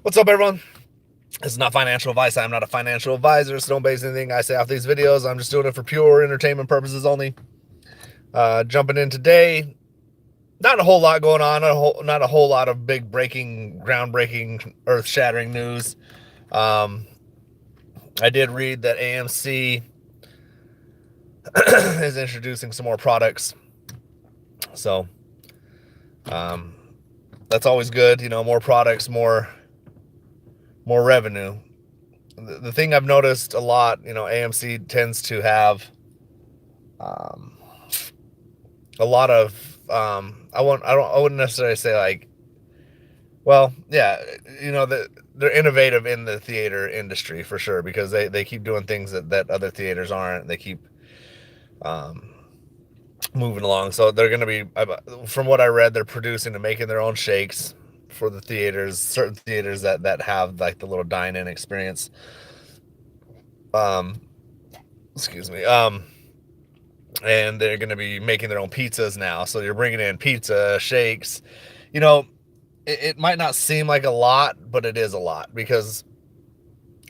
What's up, everyone? This is not financial advice. I'm not a financial advisor, so don't base anything I say off these videos. I'm just doing it for pure entertainment purposes only. Jumping in today, not a whole lot going on, not a whole lot of big breaking, groundbreaking, earth shattering news. Um, I did read that AMC is introducing some more products, so um, that's always good. More products, more revenue. The thing I've noticed a lot, AMC tends to have um, a lot of I wouldn't necessarily say like, well, yeah, they're innovative in the theater industry for sure, because they keep doing things that other theaters aren't. They keep um, moving along, so they're going to be, from what I read, they're producing and making their own shakes for the theaters, certain theaters that have like the little dine-in experience. um Excuse me. And they're going to be making their own pizzas now. So you're bringing in pizza, shakes. You know, it might not seem like a lot, but it is a lot, because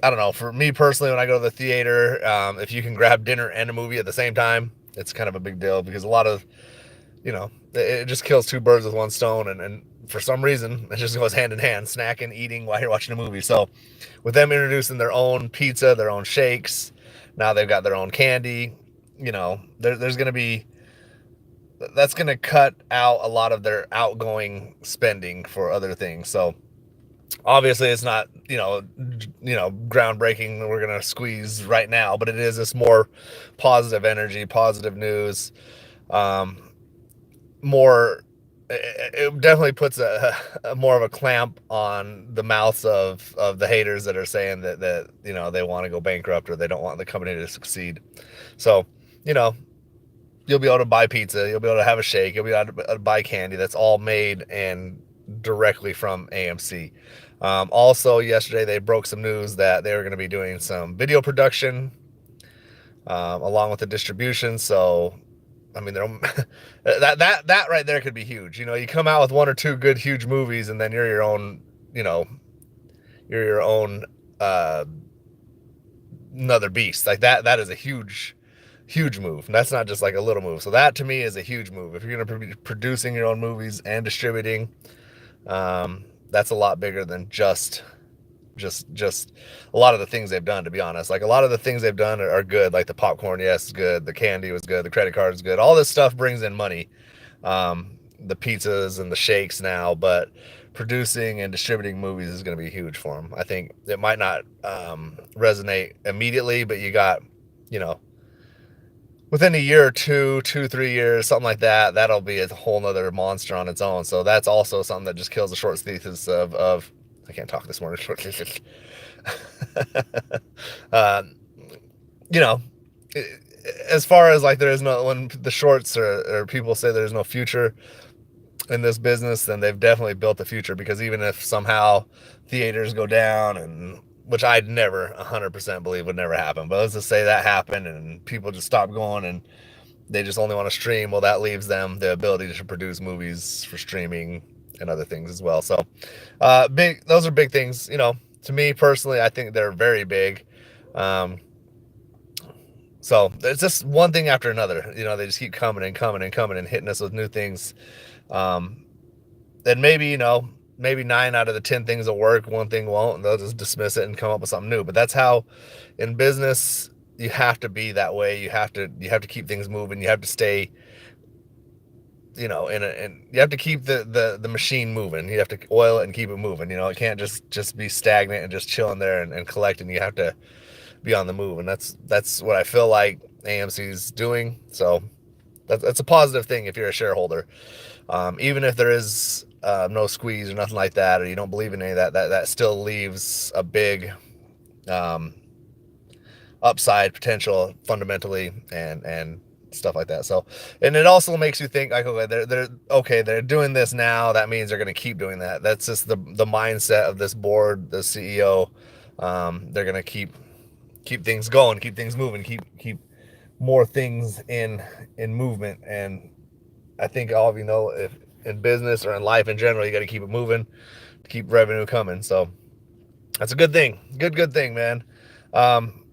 I don't know. For me personally, when I go to the theater, if you can grab dinner and a movie at the same time, it's kind of a big deal, because a lot of, it just kills two birds with one stone. And for some reason, it just goes hand in hand, snacking, eating while you're watching a movie. So with them introducing their own pizza, their own shakes, now they've got their own candy. There's going to be, that's going to cut out a lot of their outgoing spending for other things. So obviously it's not, groundbreaking, we're going to squeeze right now, but it is this more positive energy, positive news. um More, it definitely puts a more of a clamp on the mouths of the haters that are saying that they want to go bankrupt, or they don't want the company to succeed. So, you know you'll be able to buy pizza, you'll be able to have a shake, you'll be able to buy candy that's all made and directly from AMC. Also, yesterday they broke some news that they were going to be doing some video production, along with the distribution. So, I mean, that right there could be huge. You come out with one or two good, huge movies, and then you know, you're your own uh, another beast. Like that. That is a huge move. And that's not just like a little move. So that to me is a huge move. If you're going to be producing your own movies and distributing, that's a lot bigger than just a lot of the things they've done, to be honest. Like, a lot of the things they've done are good. Like the popcorn, yes, is good. The candy was good. The credit card is good. All this stuff brings in money. The pizzas and the shakes now, but producing and distributing movies is going to be huge for them. I think it might not resonate immediately, but you got, you know, within a year or 3 years, something like that, that'll be a whole nother monster on its own. So that's also something that just kills the short thesis of I can't talk this morning. Short thesis. uh, you know, as far as like, there is no, when the shorts or people say there's no future in this business, then they've definitely built the future. Because even if somehow theaters go down, and which I'd never 100% believe would never happen, but let's just say that happened and people just stop going and they just only want to stream, well, that leaves them the ability to produce movies for streaming and other things as well. So, those are big things. To me personally, I think they're very big. Um, so it's just one thing after another. They just keep coming and coming and coming and hitting us with new things. Um, and maybe 9 out of the 10 things will work, one thing won't, and they'll just dismiss it and come up with something new. But that's how, in business, you have to be that way. You have to keep things moving. You have to stay, and you have to keep the machine moving. You have to oil it and keep it moving. It can't just be stagnant and just chilling there and collecting. You have to be on the move, and that's what I feel like AMC's doing. So that's a positive thing if you're a shareholder. Even if there is no squeeze or nothing like that, or you don't believe in any of that still leaves a big um, upside potential fundamentally, and stuff like that. So, and it also makes you think like, they're doing this now. That means they're going to keep doing that. That's just the mindset of this board, the CEO. They're going to keep things going, keep things moving, keep more things in movement. And I think all of if in business or in life in general, you got to keep it moving, keep revenue coming. So That's a good thing. Good thing, man. Um,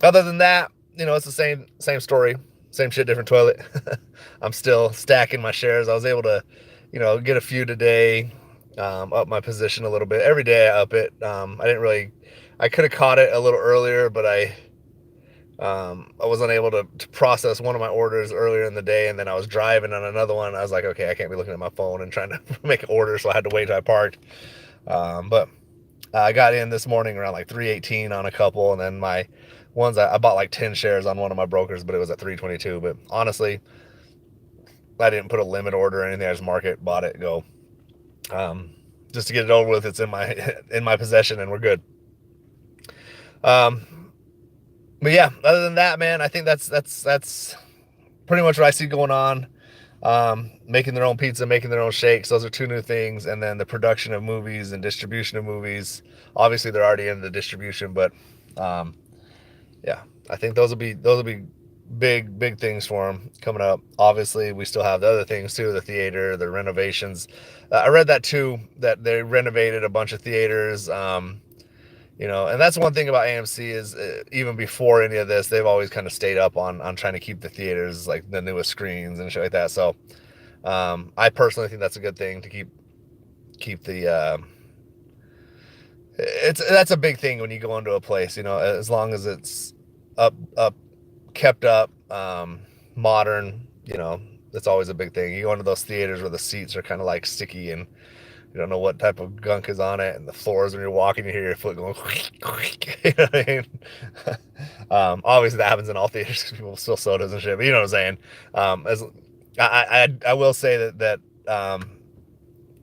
Other than that, it's the same story, same shit, different toilet. I'm still stacking my shares. I was able to, get a few today, up my position a little bit. Every day I up it. I could have caught it a little earlier, but I was unable to process one of my orders earlier in the day, and then I was driving on another one. I was like, okay, I can't be looking at my phone and trying to make an order, so I had to wait till I parked. But I got in this morning around like 318 on a couple, and then my ones I bought like 10 shares on one of my brokers, but it was at 322. But honestly, I didn't put a limit order or anything. I just mark it, bought it, go. Um, just to get it over with. It's in my in my possession, and we're good. Um, but yeah, other than that, man, I think that's pretty much what I see going on. Making their own pizza, making their own shakes. Those are two new things. And then the production of movies and distribution of movies. Obviously, they're already in the distribution, but um, yeah, I think those will be big things for them coming up. Obviously, we still have the other things too, the theater, the renovations. I read that too, that they renovated a bunch of theaters. And that's one thing about AMC is even before any of this, they've always kind of stayed up on trying to keep the theaters like the newest screens and shit like that. So I personally think that's a good thing to keep the. That's a big thing when you go into a place, as long as it's up, kept up, modern. That's always a big thing. You go into those theaters where the seats are kind of like sticky and you don't know what type of gunk is on it, and the floors when you're walking, you hear your foot going. You know what I mean? Obviously, that happens in all theaters because people spill sodas and shit. But you know what I'm saying? As I will say that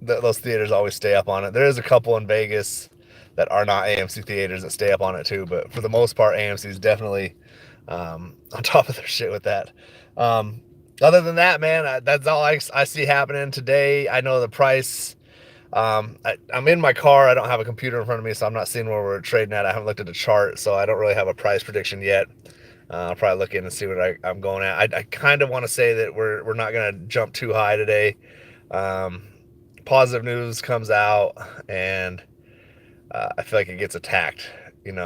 those theaters always stay up on it. There is a couple in Vegas that are not AMC theaters that stay up on it too, but for the most part, AMC is definitely on top of their shit with that. Um, Other than that, man, that's all I see happening today. I know the price. I'm in my car. I don't have a computer in front of me, so I'm not seeing where we're trading at. I haven't looked at the chart, so I don't really have a price prediction yet. I'll probably look in and see what I'm going at. I kind of want to say that we're not going to jump too high today. Um, Positive news comes out, and I feel like it gets attacked.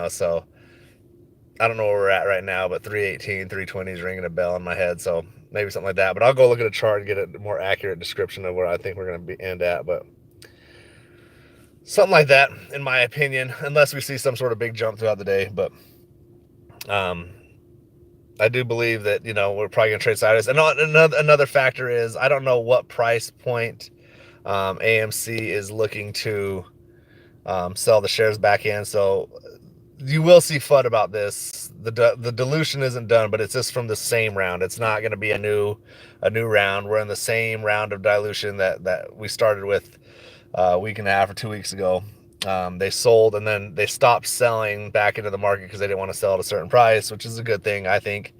So I don't know where we're at right now, but 318, 320 is ringing a bell in my head. So maybe something like that. But I'll go look at a chart and get a more accurate description of where I think we're going to end at. But something like that, in my opinion, unless we see some sort of big jump throughout the day. But um, I do believe that we're probably going to trade sideways. And another factor is I don't know what price point AMC is looking to sell the shares back in. So you will see FUD about this. The dilution isn't done, but it's just from the same round. It's not going to be a new round. We're in the same round of dilution that we started with a week and a half or 2 weeks ago. They sold and then they stopped selling back into the market because they didn't want to sell at a certain price, which is a good thing, I think.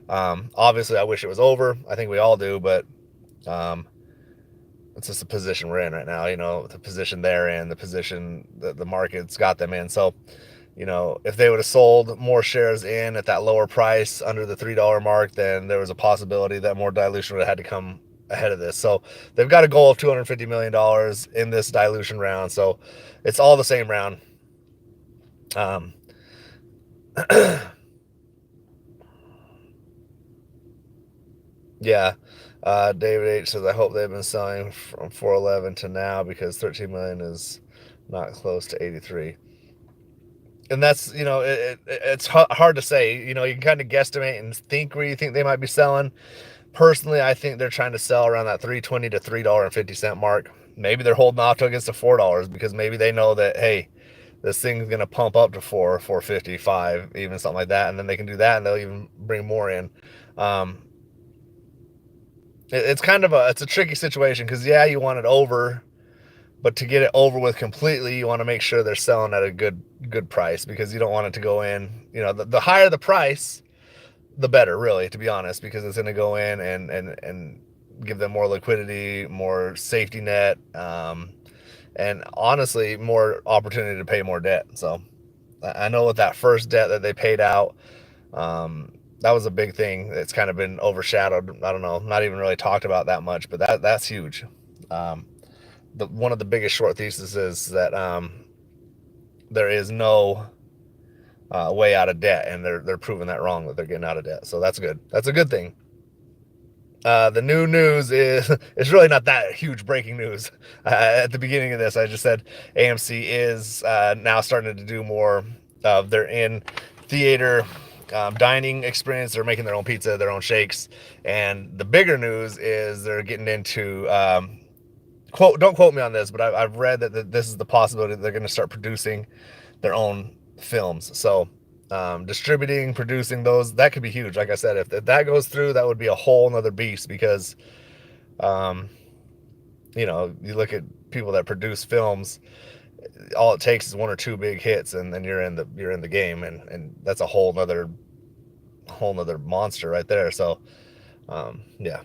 Obviously, I wish it was over. I think we all do, but it's just the position we're in right now. The position they're in, the position that the market's got them in. So, if they would have sold more shares in at that lower price under the $3 mark, then there was a possibility that more dilution would have had to come ahead of this. So they've got a goal of $250 million in this dilution round. So it's all the same round. Um, yeah. David H says, I hope they've been selling from 411 to now because 13 million is not close to 83. And that's, it's hard to say. You can kind of guesstimate and think where you think they might be selling. Personally, I think they're trying to sell around that $3.20 to $3.50 mark. Maybe they're holding off till it gets to $4 because maybe they know that, hey, this thing's gonna pump up to 4.55, even something like that, and then they can do that, and they'll even bring more in. Um, it's kind of it's a tricky situation because yeah, you want it over, but to get it over with completely, you want to make sure they're selling at a good price because you don't want it to go in. The higher the price, the better, really, to be honest, because it's going to go in and give them more liquidity, more safety net, and honestly, more opportunity to pay more debt. So I know with that first debt that they paid out, that was a big thing. It's kind of been overshadowed. I don't know, not even really talked about that much, but that's huge. One of the biggest short theses is that there is no way out of debt, and they're proving that wrong, that they're getting out of debt. So that's good. That's a good thing. The new news is it's really not that huge breaking news. At the beginning of this, I just said AMC is now starting to do more of their in theater dining experience. They're making their own pizza, their own shakes, and the bigger news is they're getting into don't quote me on this, but I've read that this is the possibility that they're going to start producing their own films. So distributing, producing those, that could be huge. Like I said, if that goes through, that would be a whole nother beast, because um, you look at people that produce films, all it takes is one or two big hits, and then you're in the game, and that's a whole nother monster right there. So yeah.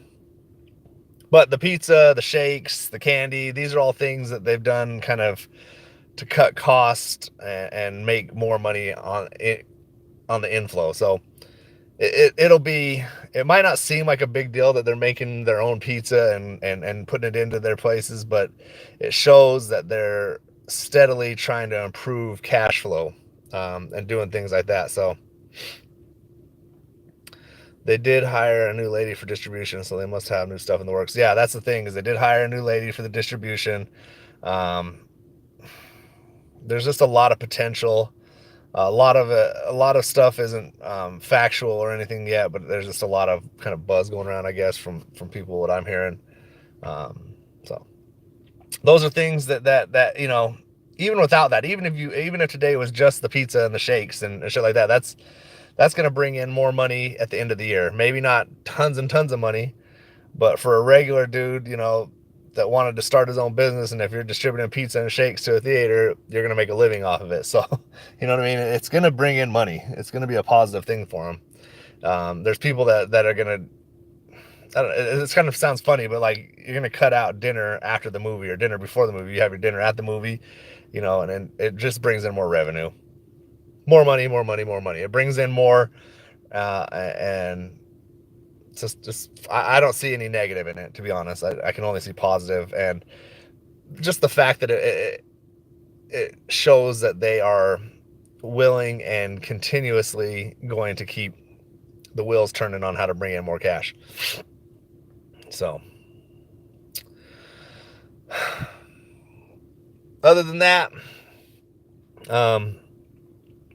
But the pizza, the shakes, the candy, these are all things that they've done kind of to cut cost and make more money on it, on the inflow. So it might not seem like a big deal that they're making their own pizza and putting it into their places, but it shows that they're steadily trying to improve cash flow and doing things like that. So they did hire a new lady for distribution, so they must have new stuff in the works. Yeah, that's the thing, is they did hire a new lady for the distribution. Um, there's just a lot of potential. A lot of stuff isn't factual or anything yet, but there's just a lot of kind of buzz going around, I guess, from people, what I'm hearing. So those are things that even without that, even if today was just the pizza and the shakes and shit like that, that's going to bring in more money at the end of the year. Maybe not tons and tons of money, but for a regular dude, that wanted to start his own business, and if you're distributing pizza and shakes to a theater, you're going to make a living off of it. So, you know what I mean? It's going to bring in money. It's going to be a positive thing for them. There's people that are going to, I don't know, it kind of sounds funny, but like, you're going to cut out dinner after the movie or dinner before the movie. You have your dinner at the movie, and then it just brings in more revenue, more money, more money, more money. It brings in more, and just I don't see any negative in it, to be honest. I can only see positive, and just the fact that it shows that they are willing and continuously going to keep the wheels turning on how to bring in more cash. So other than that,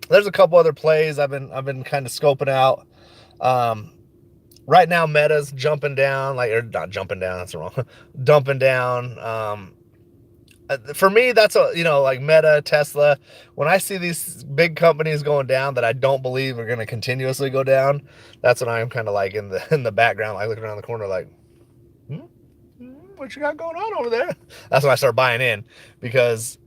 there's a couple other plays I've been kind of scoping out. Right now, Meta's jumping down, or not jumping down, that's wrong, dumping down. For me, that's like Meta, Tesla. When I see these big companies going down that I don't believe are going to continuously go down, that's when I'm kind of like in the background, like looking around the corner, like, hmm? What you got going on over there? That's when I start buying in, because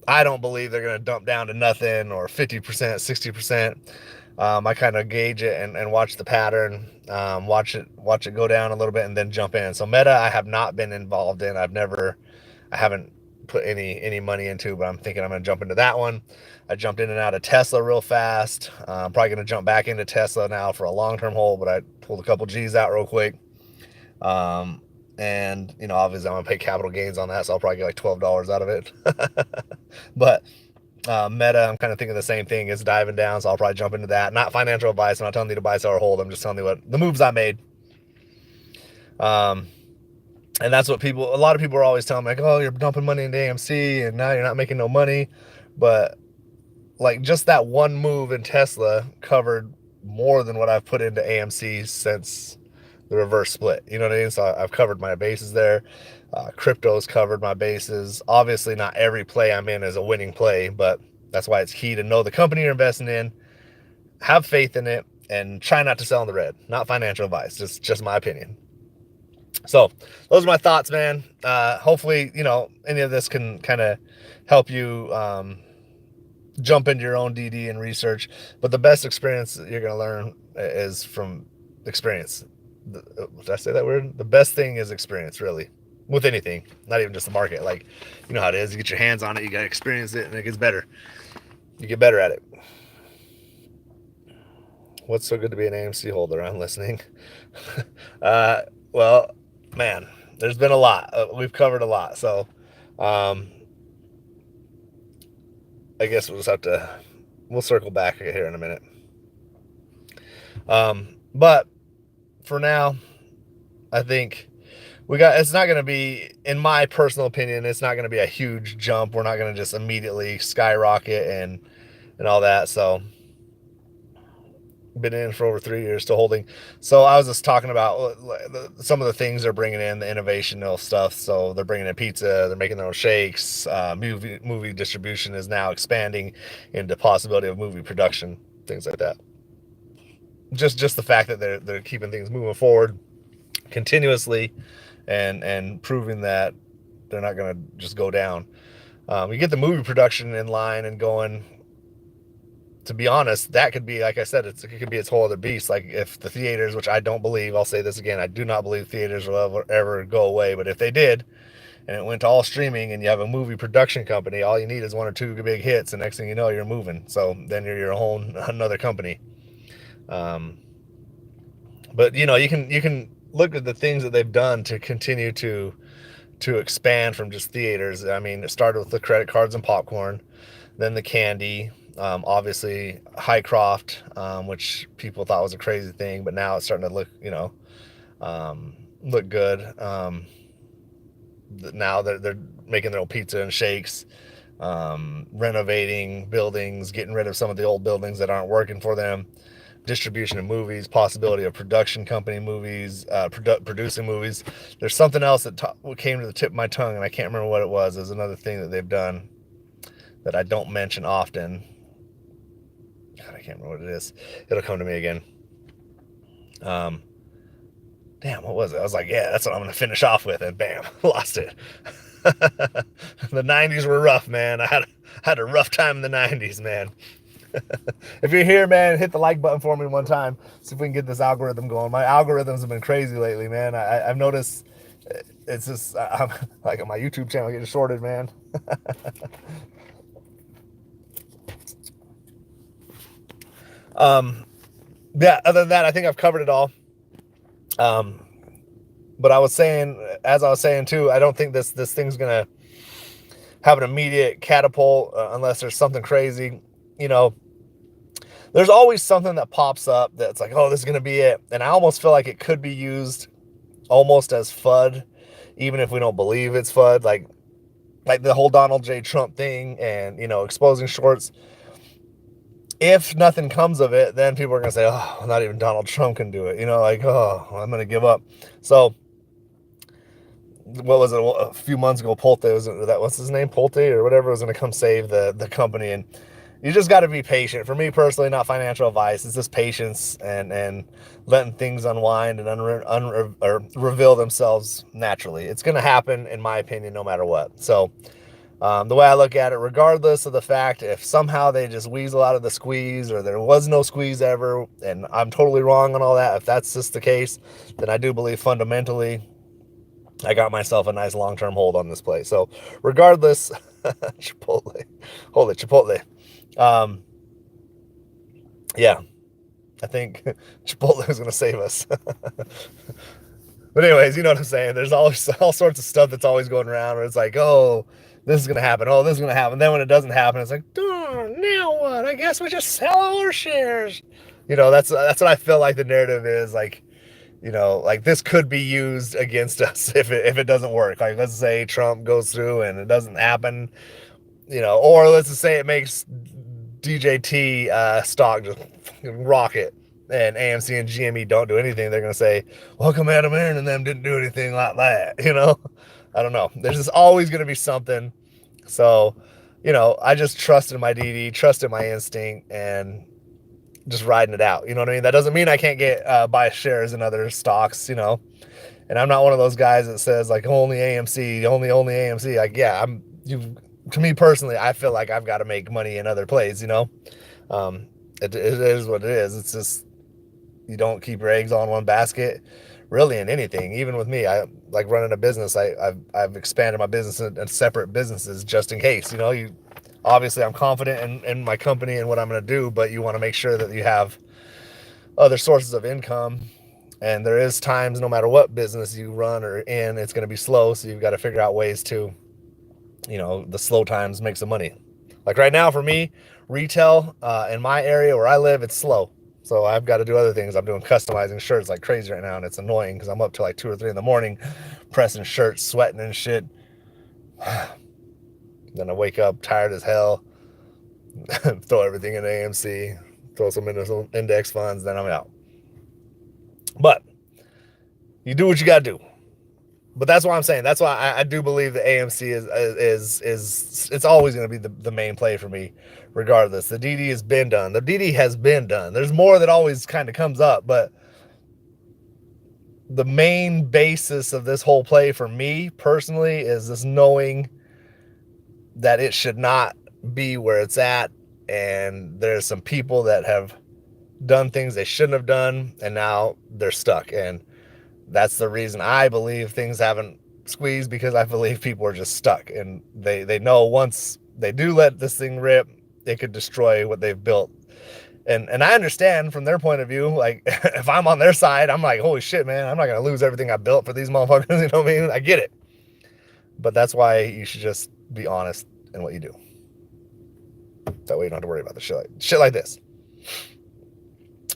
I don't believe they're going to dump down to nothing, or 50%, 60%. I kind of gauge it and watch the pattern, watch it go down a little bit, and then jump in. So Meta, I have not been involved in. I haven't put any money into, but I'm thinking I'm going to jump into that one. I jumped in and out of Tesla real fast. I'm probably going to jump back into Tesla now for a long-term hold, but I pulled a couple G's out real quick. And obviously I'm going to pay capital gains on that, so I'll probably get like $12 out of it. But Meta, I'm kind of thinking the same thing. It's diving down, so I'll probably jump into that. Not financial advice. I'm not telling you to buy, sell, or hold. I'm just telling you what the moves I made. And that's what a lot of people are always telling me, like, oh, you're dumping money into AMC and now you're not making no money. But like, just that one move in Tesla covered more than what I've put into AMC since the reverse split. You know what I mean? So I've covered my bases there. Crypto's covered my bases. Obviously, not every play I'm in is a winning play, but that's why it's key to know the company you're investing in, have faith in it, and try not to sell in the red. Not financial advice, just my opinion. So those are my thoughts, man. Hopefully, any of this can kind of help you jump into your own DD and research. But the best experience that you're going to learn is from experience. Did I say that word? The best thing is experience, really, with anything, not even just the market. Like, you know how it is. You get your hands on it, you got to experience it, and it gets better. You get better at it. What's so good to be an AMC holder? I'm listening. Well, man, there's been a lot. We've covered a lot. So, I guess we'll circle back here in a minute. But for now, I think it's not going to be, in my personal opinion, it's not going to be a huge jump. We're not going to just immediately skyrocket and all that. So been in for over 3 years, still holding. So I was just talking about some of the things they're bringing in, the innovational stuff. So they're bringing in pizza, they're making their own shakes. Movie distribution is now expanding into possibility of movie production, things like that. Just the fact that they're keeping things moving forward continuously, and proving that they're not going to just go down. You get the movie production in line and going. To be honest, that could be, like I said, it could be its whole other beast. Like if the theaters, which I don't believe, I'll say this again, I do not believe theaters will ever go away. But if they did, and it went to all streaming, and you have a movie production company, all you need is one or two big hits, and next thing you know, you're moving. So then you're your own another company. But you can look at the things that they've done to continue to expand from just theaters. I mean, it started with the credit cards and popcorn, then the candy. Obviously, Highcroft, which people thought was a crazy thing, but now it's starting to look good. Now they're making their own pizza and shakes, renovating buildings, getting rid of some of the old buildings that aren't working for them. Distribution of movies, possibility of production company movies, producing movies. There's something else that came to the tip of my tongue, and I can't remember what it was. There's another thing that they've done that I don't mention often. God, I can't remember what it is. It'll come to me again. Damn, what was it? I was like, yeah, that's what I'm going to finish off with, and bam, lost it. The 90s were rough, man. I had a rough time in the 90s, man. If you're here, man, hit the like button for me one time. See if we can get this algorithm going. My algorithms have been crazy lately, man. I've noticed it's just I'm like my YouTube channel getting shorted, man. Yeah. Other than that, I think I've covered it all. But as I was saying too, I don't think this thing's gonna have an immediate catapult unless there's something crazy. You know, there's always something that pops up that's like, oh, this is going to be it. And I almost feel like it could be used almost as FUD, even if we don't believe it's FUD. Like the whole Donald J. Trump thing and, exposing shorts. If nothing comes of it, then people are going to say, oh, not even Donald Trump can do it. Oh, I'm going to give up. So what was it? A few months ago, what's his name? Pulte or whatever was going to come save the company. And you just got to be patient. For me personally, not financial advice. It's just patience and letting things unwind and reveal themselves naturally. It's going to happen, in my opinion, no matter what. So the way I look at it, regardless of the fact, if somehow they just weasel out of the squeeze or there was no squeeze ever, and I'm totally wrong on all that, if that's just the case, then I do believe fundamentally I got myself a nice long-term hold on this play. So regardless, Chipotle, holy Chipotle. Yeah, I think Chipotle is going to save us. But anyways, you know what I'm saying? There's always all sorts of stuff that's always going around where it's like, oh, this is going to happen. Oh, this is going to happen. Then when it doesn't happen, it's like, darn, now what? I guess we just sell all our shares. That's what I feel like the narrative is. Like, like this could be used against us if it doesn't work. Like, let's say Trump goes through and it doesn't happen, or let's just say it makes DJT stock just rocket, and AMC and GME don't do anything. They're going to say, well, come Adam Aaron and them didn't do anything like that. I don't know. There's just always going to be something. So, I just trust in my DD, trust in my instinct, and just riding it out. You know what I mean? That doesn't mean I can't buy shares in other stocks, and I'm not one of those guys that says like only AMC, only AMC. Like, yeah, to me personally, I feel like I've got to make money in other plays, it is what it is. It's just, you don't keep your eggs all in one basket, really, in anything. Even with me, I like running a business. I've expanded my business in separate businesses just in case. Obviously I'm confident in my company and what I'm going to do, but you want to make sure that you have other sources of income. And there is times, no matter what business you run or in, it's going to be slow. So you've got to figure out ways to, the slow times make some money. Like right now for me, retail in my area where I live, it's slow. So I've got to do other things. I'm doing customizing shirts like crazy right now, and it's annoying because I'm up till like 2 or 3 in the morning pressing shirts, sweating and shit. Then I wake up tired as hell, throw everything in AMC, throw some into some index funds, then I'm out. But you do what you got to do. But that's why I'm saying. That's why I do believe the AMC is it's always going to be the main play for me, regardless. The DD has been done. The DD has been done. There's more that always kind of comes up, but the main basis of this whole play for me personally is this knowing that it should not be where it's at, and there's some people that have done things they shouldn't have done, and now they're stuck. And that's the reason I believe things haven't squeezed, because I believe people are just stuck, and they know once they do let this thing rip, it could destroy what they've built. And I understand from their point of view, like if I'm on their side, I'm like, holy shit, man, I'm not gonna lose everything I built for these motherfuckers. You know what I mean? I get it. But that's why you should just be honest in what you do. That way you don't have to worry about the shit like this.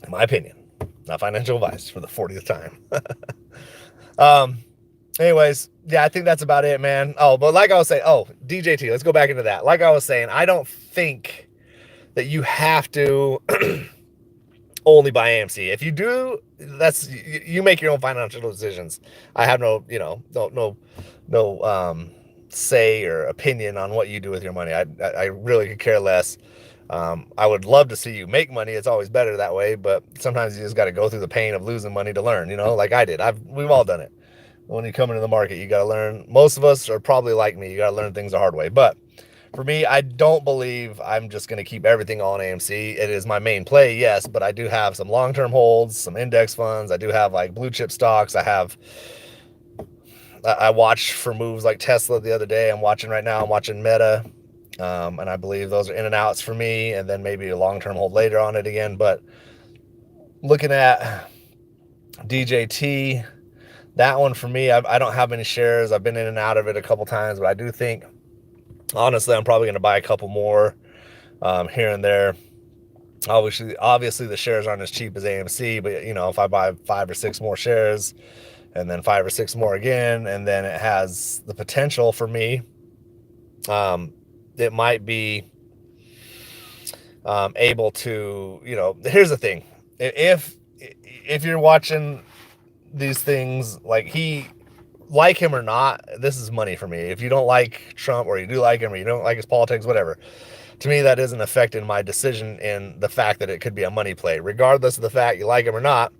In my opinion, not financial advice for the 40th time. Anyways, yeah, I think that's about it, man. Oh, but like I was saying, DJT, let's go back into that. Like I was saying, I don't think that you have to only buy AMC. If you do, that's you make your own financial decisions. I have no say or opinion on what you do with your money. I really could care less. I would love to see you make money. It's always better that way, but sometimes you just got to go through the pain of losing money to learn, like I did. We've all done it. When you come into the market, you got to learn. Most of us are probably like me. You got to learn things the hard way. But for me, I don't believe I'm just going to keep everything all in AMC. It is my main play, yes, but I do have some long-term holds, some index funds. I do have like blue chip stocks. I watched for moves like Tesla the other day. I'm watching right now. I'm watching Meta. And I believe those are in and outs for me, and then maybe a long-term hold later on it again. But looking at DJT, that one for me, I don't have many shares. I've been in and out of it a couple times, but I do think, honestly, I'm probably going to buy a couple more here and there. Obviously, the shares aren't as cheap as AMC, but if I buy 5 or 6 more shares, and then 5 or 6 more again, and then it has the potential for me. It might be able to, here's the thing. If you're watching these things, like him or not, this is money for me. If you don't like Trump, or you do like him, or you don't like his politics, whatever, to me, that isn't affecting my decision in the fact that it could be a money play. Regardless of the fact you like him or not,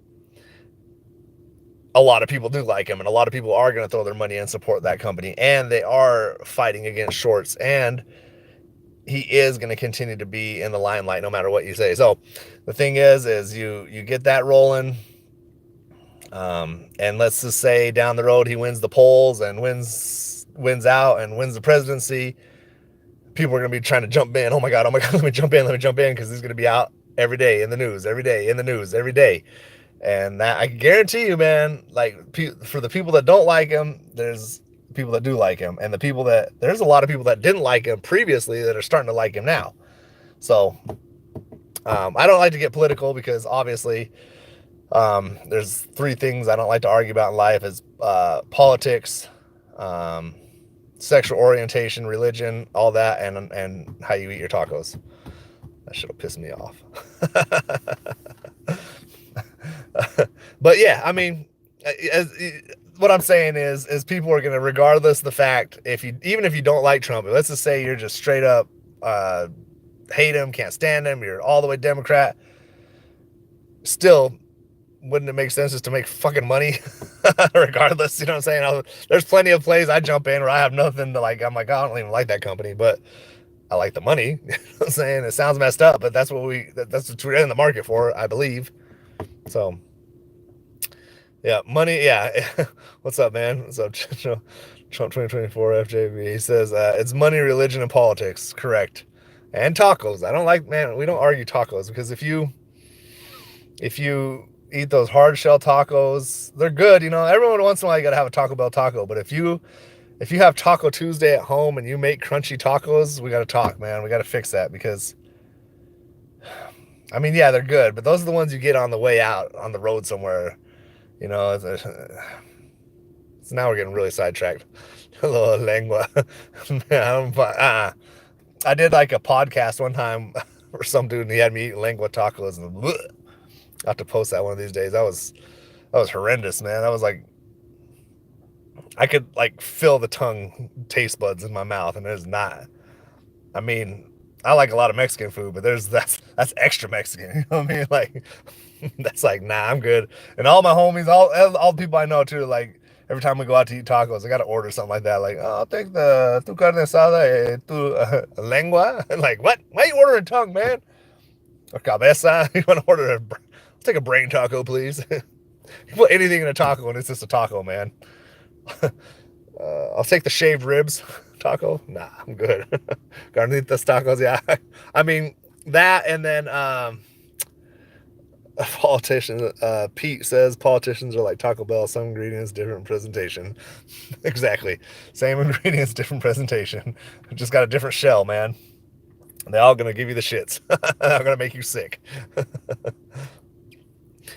a lot of people do like him, and a lot of people are going to throw their money and support that company, and they are fighting against shorts, and he is going to continue to be in the limelight no matter what you say. So the thing is you get that rolling, and let's just say down the road he wins the polls and wins out and wins the presidency. People are going to be trying to jump in. Oh my God, let me jump in, because he's going to be out every day in the news, every day. And that, I can guarantee you, man, like for the people that don't like him, there's people that do like him, and there's a lot of people that didn't like him previously that are starting to like him now. So I don't like to get political, because obviously there's 3 things I don't like to argue about in life: is politics, sexual orientation, religion, all that, and how you eat your tacos. That shit'll piss me off. But yeah, I mean, what I'm saying is people are going to, regardless of the fact, even if you don't like Trump, let's just say you're just straight up hate him, can't stand him, you're all the way Democrat, still, wouldn't it make sense just to make fucking money regardless? You know what I'm saying? There's plenty of plays I jump in where I have nothing to like. I'm like, I don't even like that company, but I like the money. You know what I'm saying? It sounds messed up, but that's what we're in the market for, I believe. So yeah, money. Yeah. What's up, man? What's up, Trump 2024 FJB? He says it's money, religion, and politics. Correct. And tacos. I don't like, man, we don't argue tacos, because if you eat those hard shell tacos, they're good. Everyone once in a while you got to have a Taco Bell taco. But if you if you have Taco Tuesday at home and you make crunchy tacos, we got to talk, man. We got to fix that because, I mean, yeah, they're good, but those are the ones you get on the way out on the road somewhere. You know, so now we're getting really sidetracked. Hello, lengua. I did like a podcast one time for some dude and he had me eating lengua tacos and bleh. I have to post that one of these days. That was horrendous, man. That was like I could like feel the tongue taste buds in my mouth, and there's not. I mean, I like a lot of Mexican food, but that's extra Mexican. You know what I mean? Like that's like nah, I'm good. And all my homies, all the people I know too, like every time we go out to eat tacos, I gotta order something like that. Like, oh, I'll take the tu carne asada, tu lengua. Like, what? Why are you ordering tongue, man? Or cabeza? You want to order I'll take a brain taco, please. You put anything in a taco, and it's just a taco, man. I'll take the shaved ribs taco. Nah, I'm good. Carnitas tacos, yeah. I mean that, and then a politician. Pete says politicians are like Taco Bell. Some ingredients, different presentation. Exactly, same ingredients, different presentation. Just got a different shell, man. They're all gonna give you the shits. They're gonna make you sick.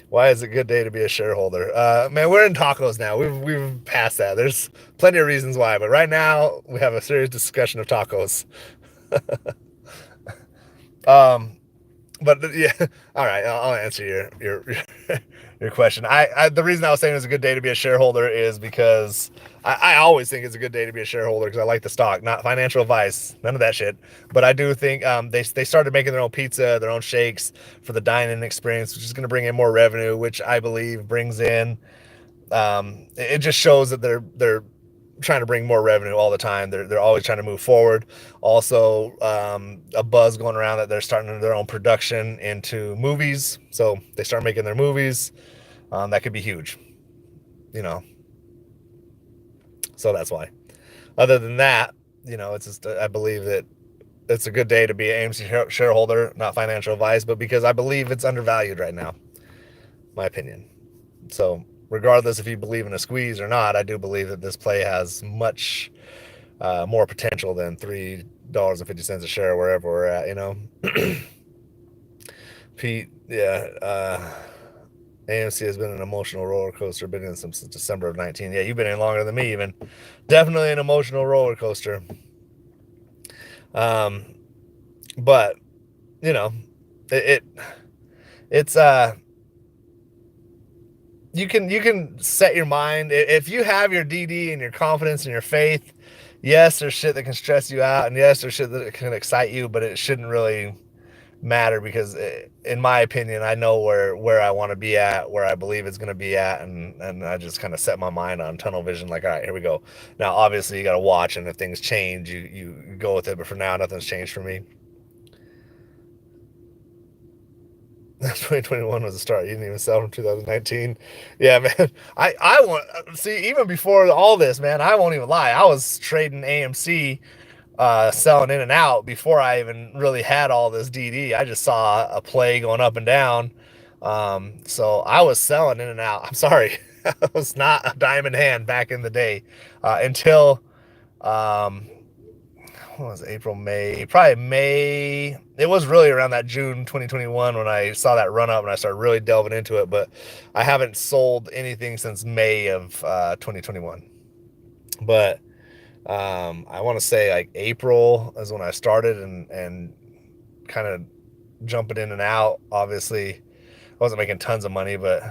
Why is it a good day to be a shareholder? Man, we're in tacos now. We've passed that. There's plenty of reasons why, but right now we have a serious discussion of tacos. um, but yeah, all right. I'll answer your question. The reason I was saying it's a good day to be a shareholder is because I always think it's a good day to be a shareholder because I like the stock, not financial advice, none of that shit. But I do think they started making their own pizza, their own shakes for the dine-in experience, which is going to bring in more revenue, which I believe brings in. It just shows that they're trying to bring more revenue all the time. They're always trying to move forward. Also, a buzz going around that they're starting their own production into movies. So they start making their movies. That could be huge, you know. So that's why. Other than that, it's just I believe that it's a good day to be an AMC shareholder, not financial advice, but because I believe it's undervalued right now, my opinion. So regardless if you believe in a squeeze or not, I do believe that this play has much more potential than $3.50 a share wherever we're at. Pete, yeah. AMC has been an emotional roller coaster, been in since December of 19. Yeah, you've been in longer than me, even. Definitely an emotional roller coaster. But you know, it it's you can set your mind if you have your DD and your confidence and your faith. Yes, there's shit that can stress you out, and yes, there's shit that can excite you, but it shouldn't really matter because in my opinion I know where I want to be at, where I believe it's going to be at, and I just kind of set my mind on tunnel vision, like, all right, here we go. Now obviously you got to watch, and if things change you go with it, but for now nothing's changed for me. 2021 was the start. You didn't even sell from 2019. Yeah, man. I want see even before all this, man. I won't even lie. I was trading AMC, selling in and out before I even really had all this DD. I just saw a play going up and down. So I was selling in and out. I'm sorry, I was not a diamond hand back in the day until um, what was it, April, May, probably May. It was really around that June 2021 when I saw that run up and I started really delving into it. But I haven't sold anything since May of 2021. But I want to say like April is when I started and kind of jumping in and out. Obviously, I wasn't making tons of money, but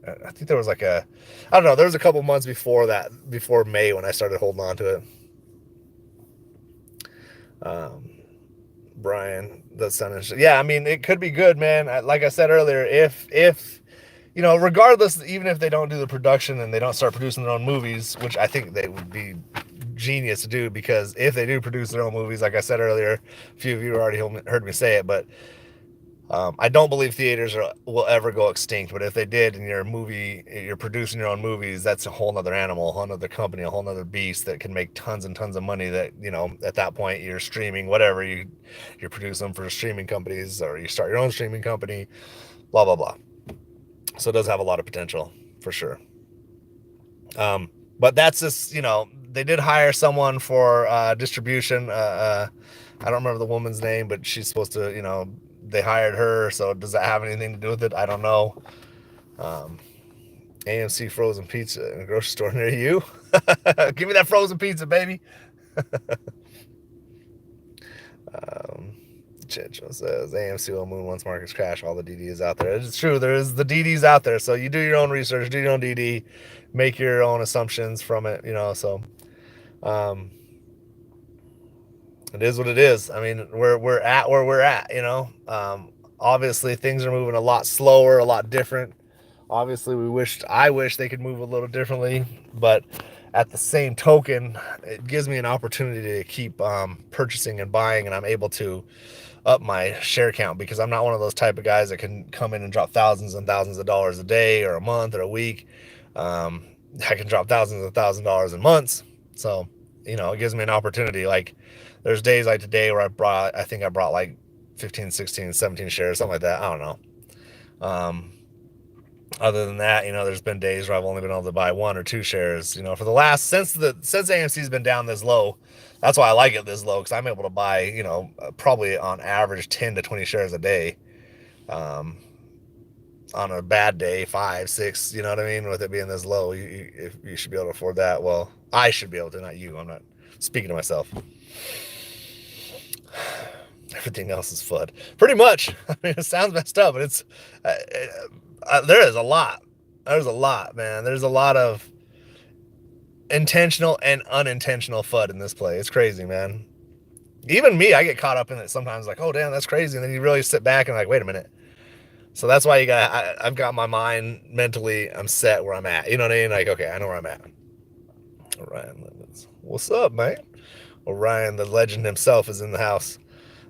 I think there was like I don't know, there was a couple months before that, before May, when I started holding on to it. Brian, that's sounding, yeah, I mean, it could be good, man. Like I said earlier, if regardless, even if they don't do the production and they don't start producing their own movies, which I think they would be genius to do, because if they do produce their own movies, like I said earlier, a few of you already heard me say it, but I don't believe theaters will ever go extinct. But if they did, and you're producing your own movies, that's a whole nother animal, a whole nother company, a whole nother beast that can make tons and tons of money. That at that point you're streaming whatever you're producing them for streaming companies, or you start your own streaming company, blah blah blah. So it does have a lot of potential for sure. But that's just, they did hire someone for distribution. I don't remember the woman's name, but she's supposed to, they hired her. So does that have anything to do with it? I don't know. AMC frozen pizza in a grocery store near you. Give me that frozen pizza, baby. Chitcho says AMC will move once markets crash. All the DDs out there. It's true. There's the DDs out there. So you do your own research, do your own DD, make your own assumptions from it. So it is what it is. I mean, we're at where we're at. Obviously things are moving a lot slower, a lot different. Obviously, I wish they could move a little differently, but at the same token, it gives me an opportunity to keep purchasing and buying, and I'm able to up my share count because I'm not one of those type of guys that can come in and drop thousands and thousands of dollars a day or a month or a week. I can drop thousands of $1,000 in months. So, it gives me an opportunity. Like there's days like today where I think I brought like 15, 16, 17 shares, something like that. I don't know. Other than that, there's been days where I've only been able to buy 1 or 2 shares. For the last since AMC's been down this low, that's why I like it this low because I'm able to buy probably on average 10 to 20 shares a day. On a bad day, 5, 6. You know what I mean? With it being this low, you should be able to afford that. Well, I should be able to, not you. I'm not speaking to myself. Everything else is FUD. Pretty much. I mean, it sounds messed up, but it's. There is a lot. There's a lot, man. There's a lot of intentional and unintentional FUD in this play. It's crazy, man. Even me, I get caught up in it sometimes, like, oh, damn, that's crazy. And then you really sit back and like, wait a minute. So that's why I've got my mind mentally, I'm set where I'm at. You know what I mean? Like, okay, I know where I'm at. Ryan, what's up, man? Ryan, the legend himself, is in the house.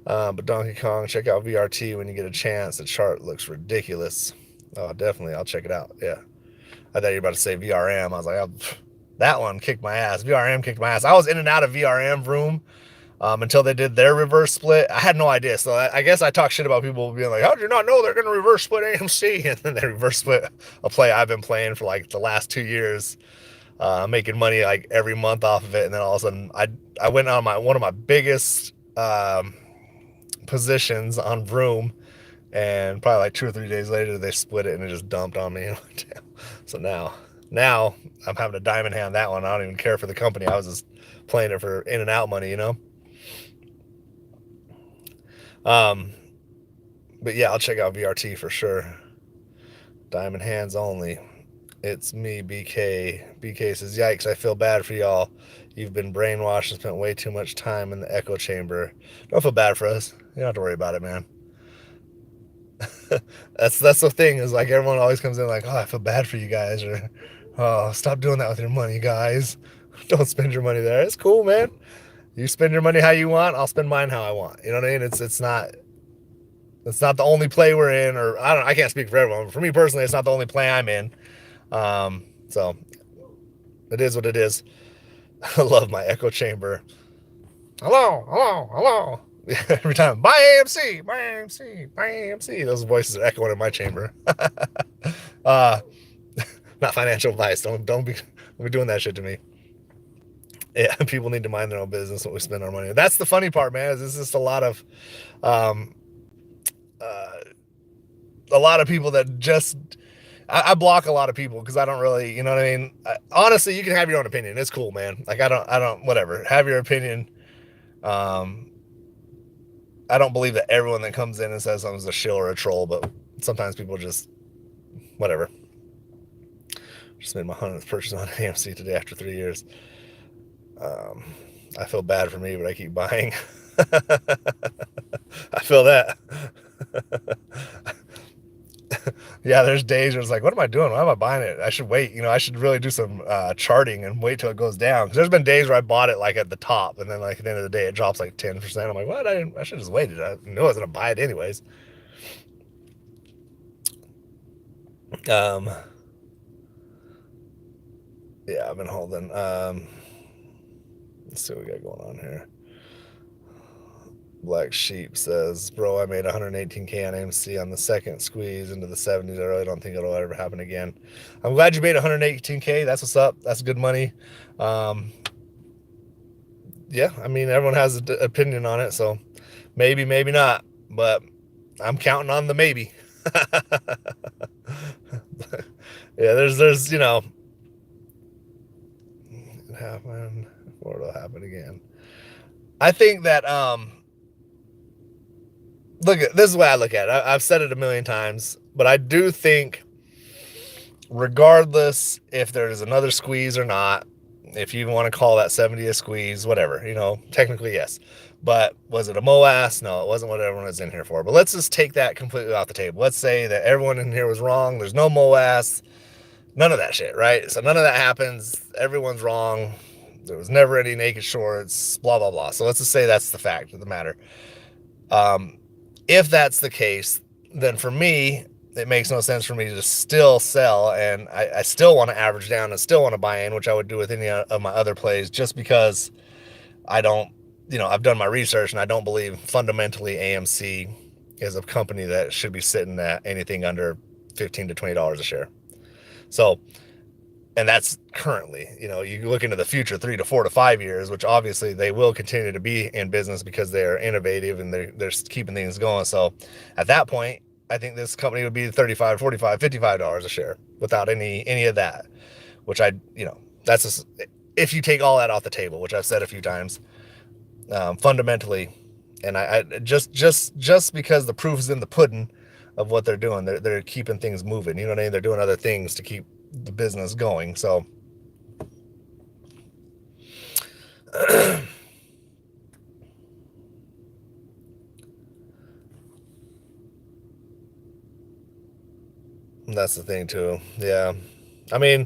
But Donkey Kong, check out VRT when you get a chance. The chart looks ridiculous. Oh, definitely. I'll check it out. Yeah. I thought you were about to say VRM. I was like, oh, that one kicked my ass. VRM kicked my ass. I was in and out of VRM room until they did their reverse split. I had no idea. So I guess I talk shit about people being like, how do you not know they're going to reverse split AMC? And then they reverse split a play I've been playing for like the last 2 years, making money like every month off of it. And then all of a sudden I went on one of my biggest positions on Vroom, and probably like 2 or 3 days later they split it and it just dumped on me. So now I'm having a diamond hand that one. I don't even care for the company. I was just playing it for in and out money. But yeah, I'll check out VRT for sure. Diamond hands only. It's me, BK. BK says, yikes, I feel bad for y'all. You've been brainwashed and spent way too much time in the echo chamber. Don't feel bad for us. You don't have to worry about it, man. That's the thing, is like everyone always comes in like, oh, I feel bad for you guys, or oh, stop doing that with your money, guys. Don't spend your money there. It's cool, man. You spend your money how you want, I'll spend mine how I want. You know what I mean? It's not the only play we're in, or I can't speak for everyone, but for me personally, it's not the only play I'm in. So it is what it is. I love my echo chamber. Hello. Every time, buy AMC, buy AMC, buy AMC. Those voices are echoing in my chamber. Not financial advice. Don't be doing that shit to me. Yeah, people need to mind their own business when we spend our money. That's the funny part, man. Is it's just a lot of people that just. I block a lot of people because I don't really, you know what I mean? Honestly, you can have your own opinion. It's cool, man. Like I don't, whatever. Have your opinion. I don't believe that everyone that comes in and says something's a shill or a troll, but sometimes people just, whatever. Just made my 100th purchase on AMC today after 3 years. I feel bad for me, but I keep buying. I feel that. Yeah, there's days where it's like, what am I doing? Why am I buying it? I should wait. I should really do some charting and wait till it goes down. Because there's been days where I bought it like at the top, and then like at the end of the day, it drops like 10%. I'm like, what? I should have just waited. I knew I was gonna buy it anyways. Yeah, I've been holding. Let's see what we got going on here. Black Sheep says, bro, I made 118K on AMC on the second squeeze into the 70s. I really don't think it'll ever happen again. I'm glad you made 118K. That's what's up. That's good money. Yeah, I mean, everyone has an opinion on it, so maybe, maybe not, but I'm counting on the maybe. Yeah, there's, it happened, or it'll happen again. I think that, this is the way I look at it. I've said it a million times, but I do think, regardless if there's another squeeze or not, if you even want to call that 70 a squeeze, whatever, technically yes. But was it a Moass? No, it wasn't what everyone was in here for. But let's just take that completely off the table. Let's say that everyone in here was wrong. There's no Moass, none of that shit, right? So none of that happens. Everyone's wrong. There was never any naked shorts, blah, blah, blah. So let's just say that's the fact of the matter. If that's the case, then for me, it makes no sense for me to still sell, and I still want to average down and still want to buy in, which I would do with any of my other plays, just because I don't, I've done my research and I don't believe fundamentally AMC is a company that should be sitting at anything under $15 to $20 a share. So, and that's currently, you look into the future, 3 to 4 to 5 years, which obviously they will continue to be in business because they're innovative and they're keeping things going. So at that point, I think this company would be $35, $45, $55 a share without any of that, which that's just, if you take all that off the table, which I've said a few times, fundamentally, and I just because the proof is in the pudding of what they're doing, they're keeping things moving. You know what I mean? They're doing other things to keep the business going. So that's the thing too. Yeah, I mean,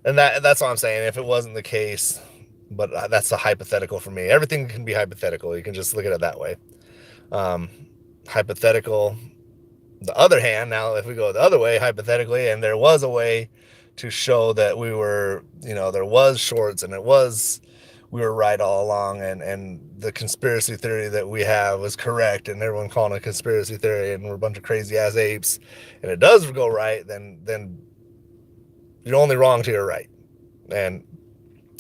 and that's what I'm saying. If it wasn't the case, but that's a hypothetical for me. Everything can be hypothetical. You can just look at it that way. Hypothetical. The other hand, now if we go the other way, hypothetically, and there was a way to show that we were, there was shorts and we were right all along, and the conspiracy theory that we have was correct, and everyone calling it a conspiracy theory, and we're a bunch of crazy ass apes, and it does go right, then you're only wrong till you're right. And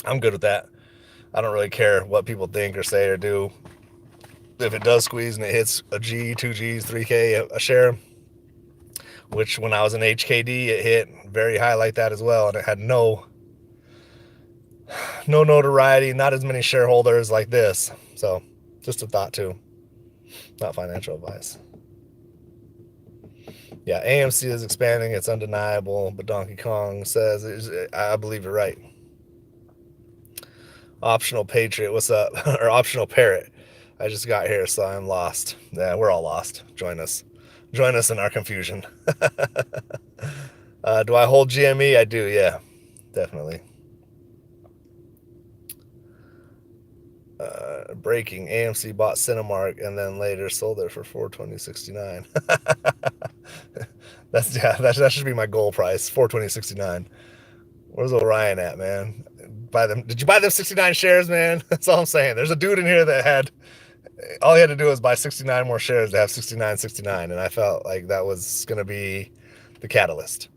I'm good with that. I don't really care what people think or say or do. If it does squeeze and it hits a G, 2 Gs, 3K a share, which when I was in HKD, it hit very high like that as well, and it had no notoriety, not as many shareholders like this. So just a thought too, not financial advice. Yeah, AMC is expanding, it's undeniable, but Donkey Kong says, I believe you're right. Optional Patriot, what's up? Or Optional Parrot, I just got here, so I'm lost. Yeah, we're all lost. Join us in our confusion. Do I hold GME? I do, yeah, definitely. Breaking, AMC bought Cinemark and then later sold it for $420.69. That should be my goal price, $420.69. Where's Orion at, man? Did you buy them 69 shares, man? That's all I'm saying. There's a dude in here that had, all he had to do was buy 69 more shares to have 69.69, and I felt like that was going to be the catalyst.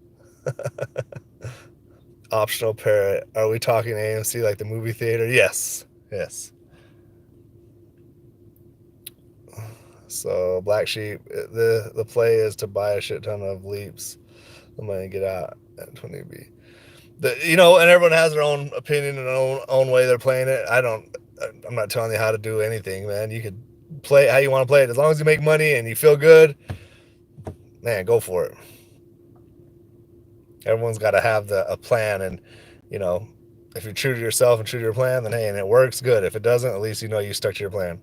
Optional Parrot, are we talking AMC like the movie theater? Yes. So Black Sheep, the play is to buy a shit ton of leaps, the money get out at 20B. And everyone has their own opinion and their own way they're playing it. I'm not telling you how to do anything, man. You could play how you want to play it. As long as you make money and you feel good, man, go for it. Everyone's got to have a plan, and if you're true to yourself and true to your plan, then hey, and it works, good. If it doesn't, at least you stuck to your plan.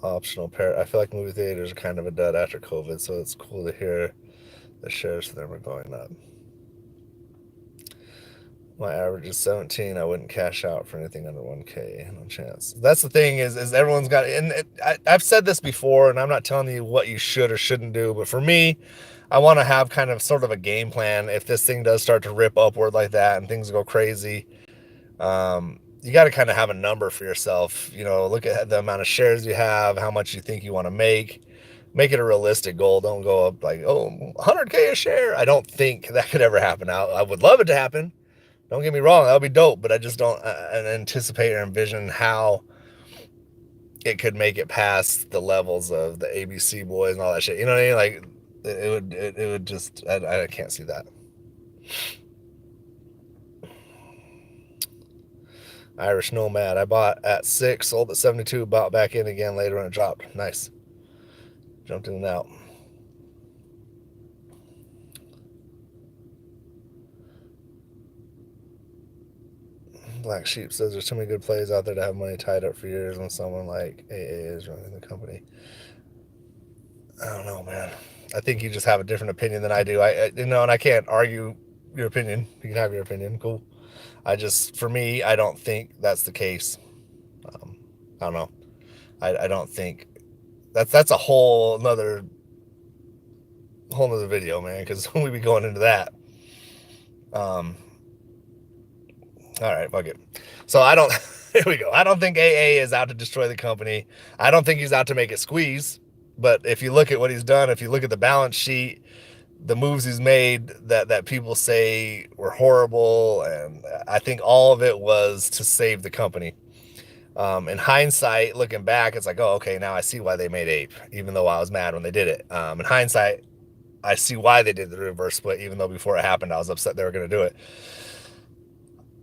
Optional Parrot, I feel like movie theaters are kind of a dud after COVID, so it's cool to hear the shares for them are going up. My average is 17. I wouldn't cash out for anything under 1K. No chance. That's the thing is everyone's got, and I've said this before, and I'm not telling you what you should or shouldn't do, but for me, I want to have kind of sort of a game plan. If this thing does start to rip upward like that and things go crazy, you got to kind of have a number for yourself. You know, look at the amount of shares you have, how much you think you want to make it a realistic goal. Don't go up like, oh, 100K a share. I don't think that could ever happen. I would love it to happen. Don't get me wrong, that would be dope, but I just don't anticipate or envision how it could make it past the levels of the ABC boys and all that shit. You know what I mean? Like, it would just, I can't see that. Irish Nomad. I bought at 6, sold at 72, bought back in again later when it dropped. Nice. Jumped in and out. Black Sheep says there's too many good plays out there to have money tied up for years when someone like AA is running the company. I don't know, man. I think you just have a different opinion than I do. And I can't argue your opinion. You can have your opinion. Cool. For me, I don't think that's the case. I don't know. I don't think that's a whole nother video, man, because we be going into that. All right, fuck it. So I don't, here we go. I don't think AA is out to destroy the company. I don't think he's out to make it squeeze. But if you look at what he's done, if you look at the balance sheet, the moves he's made that people say were horrible, and I think all of it was to save the company. In hindsight, looking back, it's like, oh, okay, now I see why they made Ape, even though I was mad when they did it. In hindsight, I see why they did the reverse split, even though before it happened, I was upset they were going to do it.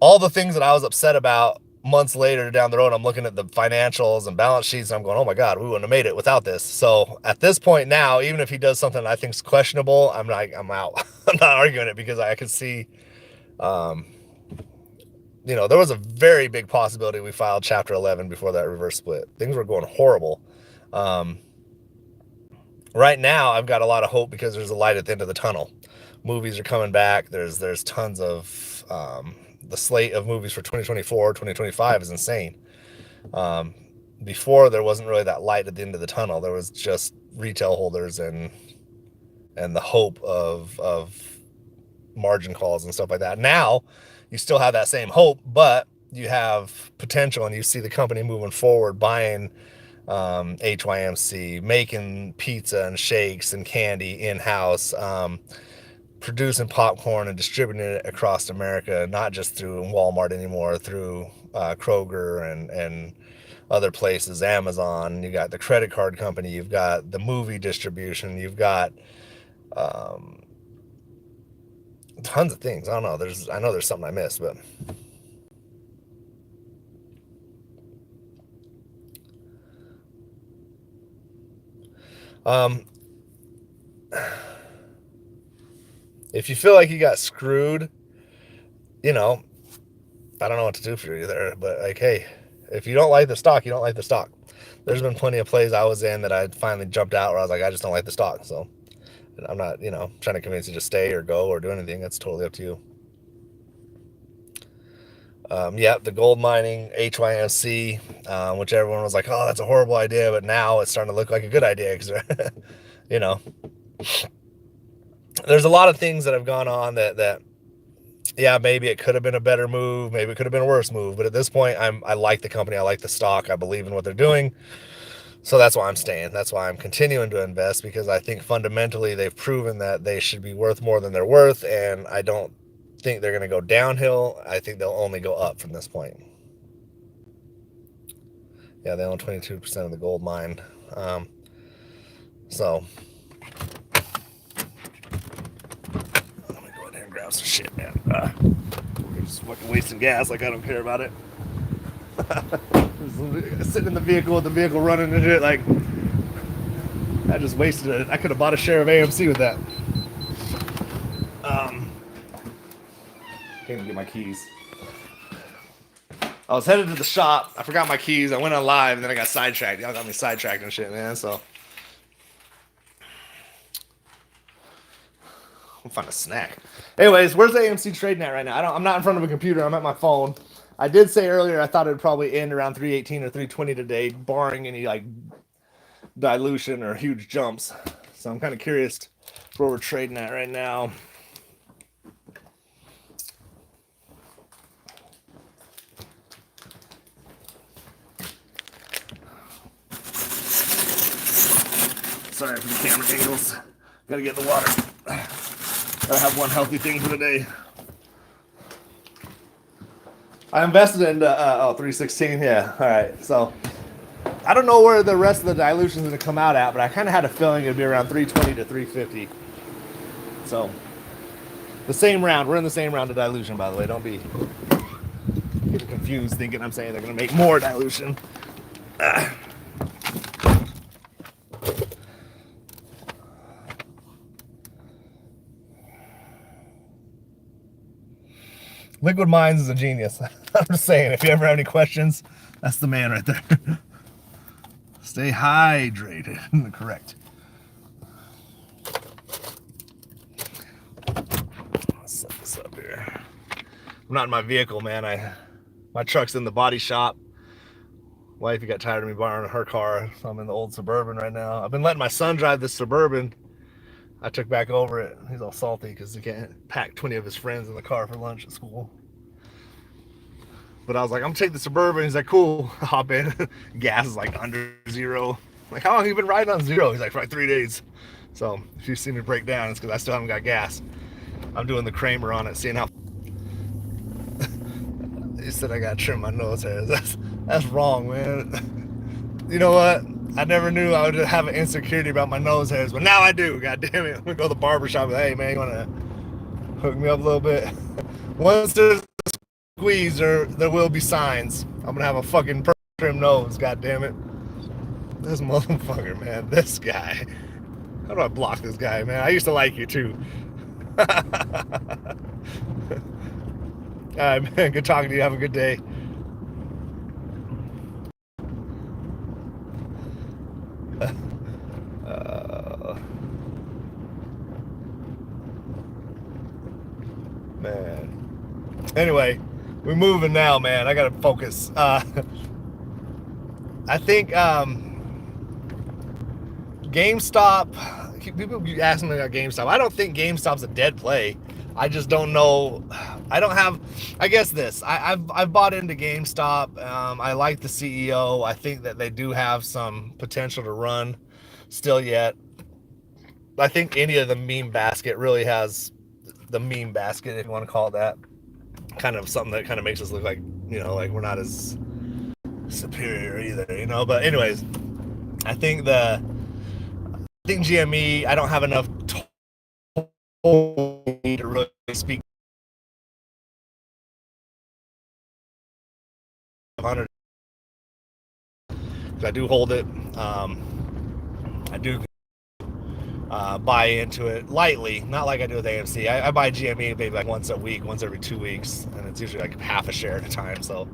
All the things that I was upset about months later down the road, I'm looking at the financials and balance sheets, and I'm going, oh my God, we wouldn't have made it without this. So at this point now, even if he does something I think is questionable, I'm out. I'm not arguing it because I could see, there was a very big possibility we filed Chapter 11 before that reverse split. Things were going horrible. Right now, I've got a lot of hope because there's a light at the end of the tunnel. Movies are coming back. There's tons of the slate of movies for 2024, 2025 is insane. Before, there wasn't really that light at the end of the tunnel. There was just retail holders and the hope of margin calls and stuff like that. Now, you still have that same hope, but you have potential, and you see the company moving forward, buying HYMC, making pizza and shakes and candy in-house, producing popcorn and distributing it across America, not just through Walmart anymore, through Kroger and other places, Amazon. You got the credit card company, you've got the movie distribution, you've got tons of things. I don't know. I know there's something I missed, but if you feel like you got screwed, I don't know what to do for you there, but like, hey, if you don't like the stock, you don't like the stock. There's been plenty of plays I was in that I finally jumped out where I was like, I just don't like the stock. So I'm not, trying to convince you to stay or go or do anything. That's totally up to you. The gold mining, HYMC, which everyone was like, oh, that's a horrible idea. But now it's starting to look like a good idea because, there's a lot of things that have gone on that maybe it could have been a better move. Maybe it could have been a worse move. But at this point, I like the company. I like the stock. I believe in what they're doing. So that's why I'm staying. That's why I'm continuing to invest, because I think fundamentally they've proven that they should be worth more than they're worth. And I don't think they're going to go downhill. I think they'll only go up from this point. Yeah, they own 22% of the gold mine. So let me go in here and grab some shit, man. We're just fucking wasting gas. Like, I don't care about it. Sitting in the vehicle with the vehicle running and shit, like, I just wasted it. I could have bought a share of AMC with that. Can't even get my keys. I was headed to the shop. I forgot my keys. I went on live and then I got sidetracked. Y'all got me sidetracked and shit, man. So I'll find a snack. Anyways, where's the AMC trading at right now? I'm not in front of a computer. I'm at my phone. I did say earlier I thought it would probably end around 318 or 320 today, barring any like dilution or huge jumps. So I'm kind of curious where we're trading at right now. Sorry for the camera angles. Gotta get in the water. Gotta have one healthy thing for the day. I invested in 316. Yeah. All right. So I don't know where the rest of the dilution is going to come out at, but I kind of had a feeling it'd be around 320 to 350. So the same round. We're in the same round of dilution, by the way. Don't be getting confused thinking I'm saying they're going to make more dilution. Liquid Minds is a genius. I'm just saying, if you ever have any questions, that's the man right there. Stay hydrated. Correct. Let's set this up here. I'm not in my vehicle, man. My truck's in the body shop. Wifey got tired of me borrowing her car, so I'm in the old Suburban right now. I've been letting my son drive this Suburban. I took back over it. He's all salty because he can't pack 20 of his friends in the car for lunch at school. But I was like, I'm gonna take the Suburban. He's like, cool. Hop in. Gas is like under zero. I'm like, how long have you been riding on zero? He's like, for like 3 days. So if you see me break down, it's because I still haven't got gas. I'm doing the Kramer on it, seeing how. He said I gotta trim my nose hairs. That's wrong, man. You know what? I never knew I would have an insecurity about my nose hairs, but now I do. God damn it. I'm gonna go to the barber shop and hey man, you wanna hook me up a little bit? Once there's a squeeze, there will be signs. I'm gonna have a fucking trim nose, god damn it. This motherfucker, man. This guy. How do I block this guy, man? I used to like you too. All right, man. Good talking to you. Have a good day. Man. Anyway, we're moving now, man. I gotta focus. I think GameStop. People keep asking me about GameStop. I don't think GameStop's a dead play. I just don't know. I don't have. I guess this. I've bought into GameStop. I like the CEO. I think that they do have some potential to run still yet. I think any of the meme basket really has the meme basket, if you want to call it that. Kind of something that kind of makes us look like, like we're not as superior either, But anyways, I think GME. I don't have enough to really speak. I do hold it. I do buy into it lightly, not like I do with AMC. I buy GME maybe like once a week, once every 2 weeks, and it's usually like half a share at a time. So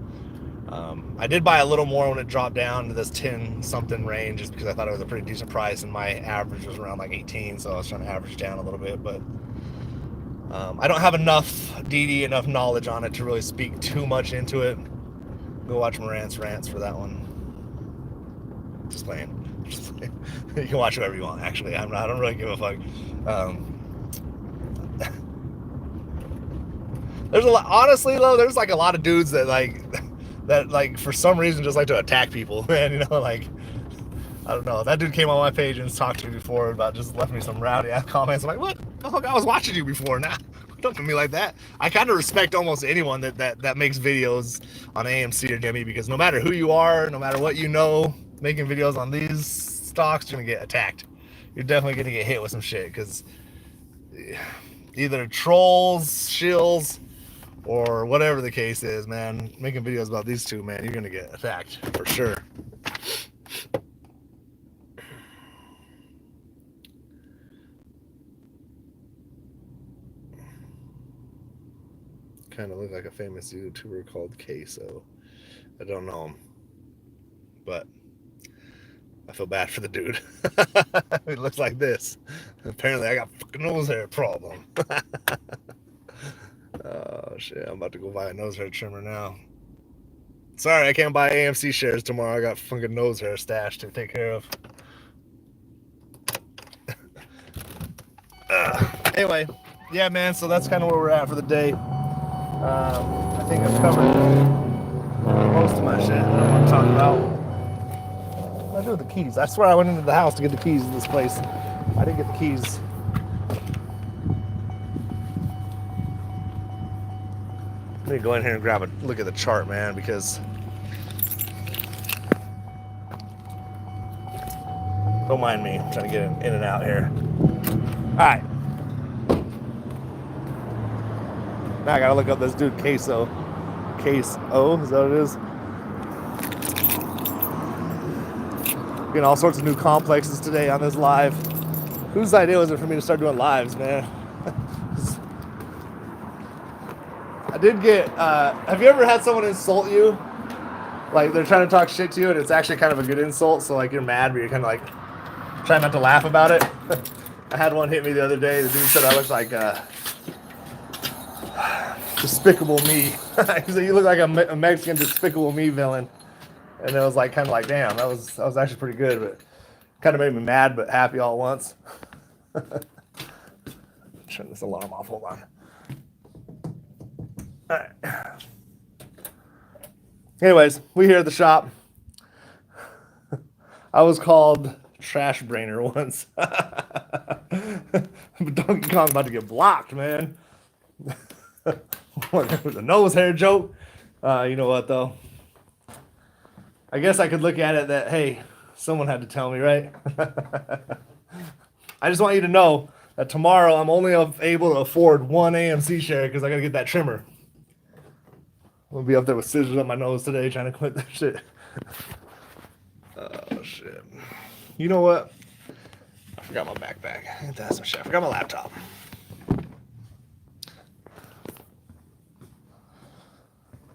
I did buy a little more when it dropped down to this 10 something range, just because I thought it was a pretty decent price, and my average was around like 18, so I was trying to average down a little bit. But I don't have enough knowledge on it to really speak too much into it. Go watch Moass rants for that one. Just playing. You can watch whatever you want. Actually, I don't really give a fuck. There's a lot. Honestly, though, there's like a lot of dudes that for some reason just like to attack people. Man, like I don't know. That dude came on my page and talked to me before about just left me some rowdy ass comments. I'm like, what the fuck? I was watching you before. Nah, don't do me like that. I kind of respect almost anyone that makes videos on AMC or GME, because no matter who you are, no matter what making videos on these stocks, you're gonna get attacked. You're definitely gonna get hit with some shit, because either trolls, shills, or whatever the case is, man. Making videos about these two, man, you're gonna get attacked for sure. Kind of look like a famous YouTuber called Queso. I don't know him, but a feel bad for the dude. It looks like this. Apparently, I got fucking nose hair problem. Oh shit! I'm about to go buy a nose hair trimmer now. Sorry, I can't buy AMC shares tomorrow. I got fucking nose hair stashed to take care of. Anyway, yeah, man. So that's kind of where we're at for the day. I think I've covered most of my shit that I want to talk about. What did I do with the keys? I swear I went into the house to get the keys to this place. I didn't get the keys. Let me go in here and grab a look at the chart, man, because don't mind me. I'm trying to get in and out here. All right. Now I gotta look up this dude, Queso. Queso, is that what it is? Getting all sorts of new complexes today on this live. Whose idea was it for me to start doing lives, man? I did get, have you ever had someone insult you? Like they're trying to talk shit to you and it's actually kind of a good insult, so like you're mad but you're kind of like trying not to laugh about it. I had one hit me the other day. The dude said I looked like Despicable Me. He said, you look like a Mexican Despicable Me villain. And it was like kind of like, damn, that was actually pretty good, but kind of made me mad but happy all at once. Turn this alarm off. Hold on. All right. Anyways, we here at the shop. I was called Trash Brainer once. But Donkey Kong about to get blocked, man. What, the nose hair joke? You know what, though? I guess I could look at it that, hey, someone had to tell me, right? I just want you to know that tomorrow I'm only able to afford one AMC share because I got to get that trimmer. I'm going to be up there with scissors up my nose today trying to quit that shit. Oh, shit. You know what? I forgot my backpack. Ain't that some shit? I forgot my laptop.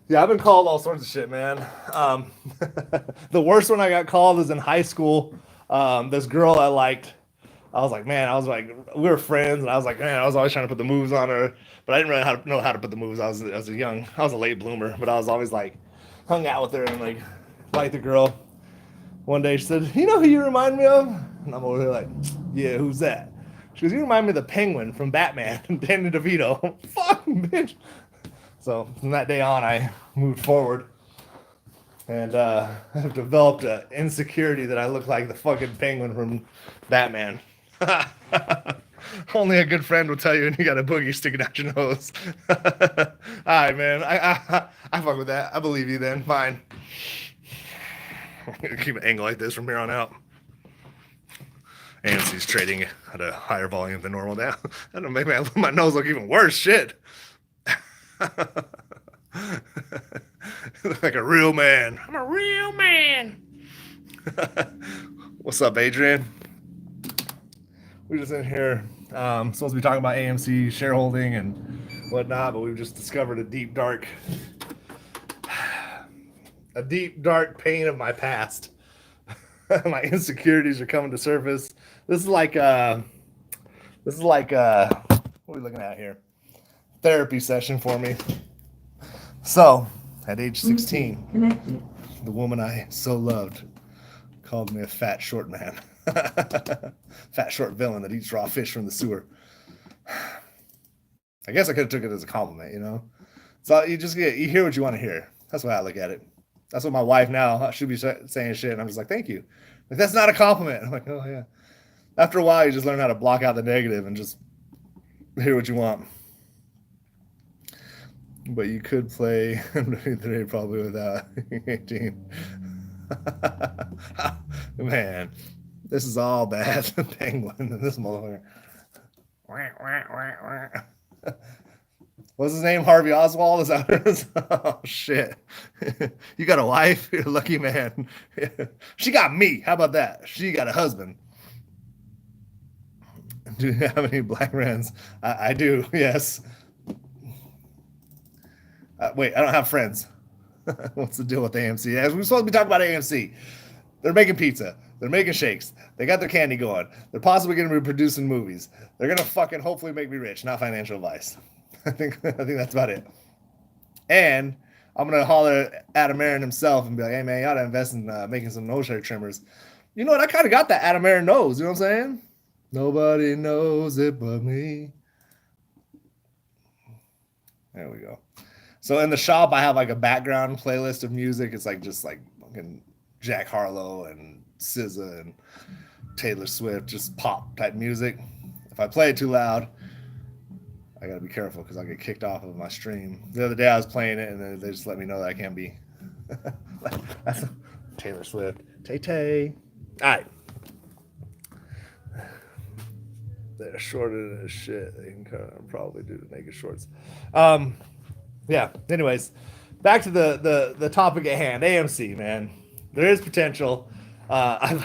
Yeah, I've been called all sorts of shit, man. The worst one I got called was in high school. This girl I liked, I was like, we were friends, and I was like, man, I was always trying to put the moves on her, but I didn't really know how to put the moves. I was a late bloomer, but I was always like, hung out with her and like liked the girl. One day she said, you know who you remind me of? And I'm over here like, yeah, who's that? She goes, you remind me of the Penguin from Batman, Danny DeVito. Fuck, bitch. So from that day on, I moved forward and I've developed an insecurity that I look like the fucking Penguin from Batman. Only a good friend will tell you when you got a boogie sticking out your nose. All right, man. I fuck with that. I believe you then. Fine. I'm going to keep an angle like this from here on out. AMC's trading at a higher volume than normal now. That'll make my nose look even worse. Shit. Like a real man. I'm a real man. What's up, Adrian? We're just in here supposed to be talking about AMC shareholding and whatnot, but we've just discovered a deep dark pain of my past. My insecurities are coming to surface. This is like what are we looking at here? Therapy session for me. So, at age 16, the woman I so loved called me a fat short man. Fat short villain that eats raw fish from the sewer. I guess I could have took it as a compliment, you know? So you hear what you want to hear. That's the way I look at it. That's what my wife now should be saying shit, and I'm just like, thank you. Like, that's not a compliment. I'm like, oh yeah. After a while, you just learn how to block out the negative and just hear what you want. But you could play MW3 probably without 18. Man, this is all bad. Penguin, this motherfucker. What's his name? Harvey Oswald? Is that what it is? Oh, shit. You got a wife? You're a lucky man. She got me. How about that? She got a husband. Do you have any black friends? I do, yes. Wait, I don't have friends. What's the deal with AMC? We're supposed to be talking about AMC. They're making pizza. They're making shakes. They got their candy going. They're possibly going to be producing movies. They're going to fucking hopefully make me rich, not financial advice. I think that's about it. And I'm going to holler at Adam Aaron himself and be like, hey, man, you ought to invest in making some nose hair trimmers. You know what? I kind of got that Adam Aaron nose. You know what I'm saying? Nobody knows it but me. There we go. So in the shop, I have like a background playlist of music. It's like just like fucking Jack Harlow and SZA and Taylor Swift, just pop type music. If I play it too loud, I gotta be careful because I'll get kicked off of my stream. The other day I was playing it and then they just let me know that I can't be. That's Taylor Swift. Tay. All right. They're shorter as shit. They can probably do the naked shorts. Yeah. Anyways, back to the topic at hand. AMC, man. There is potential. I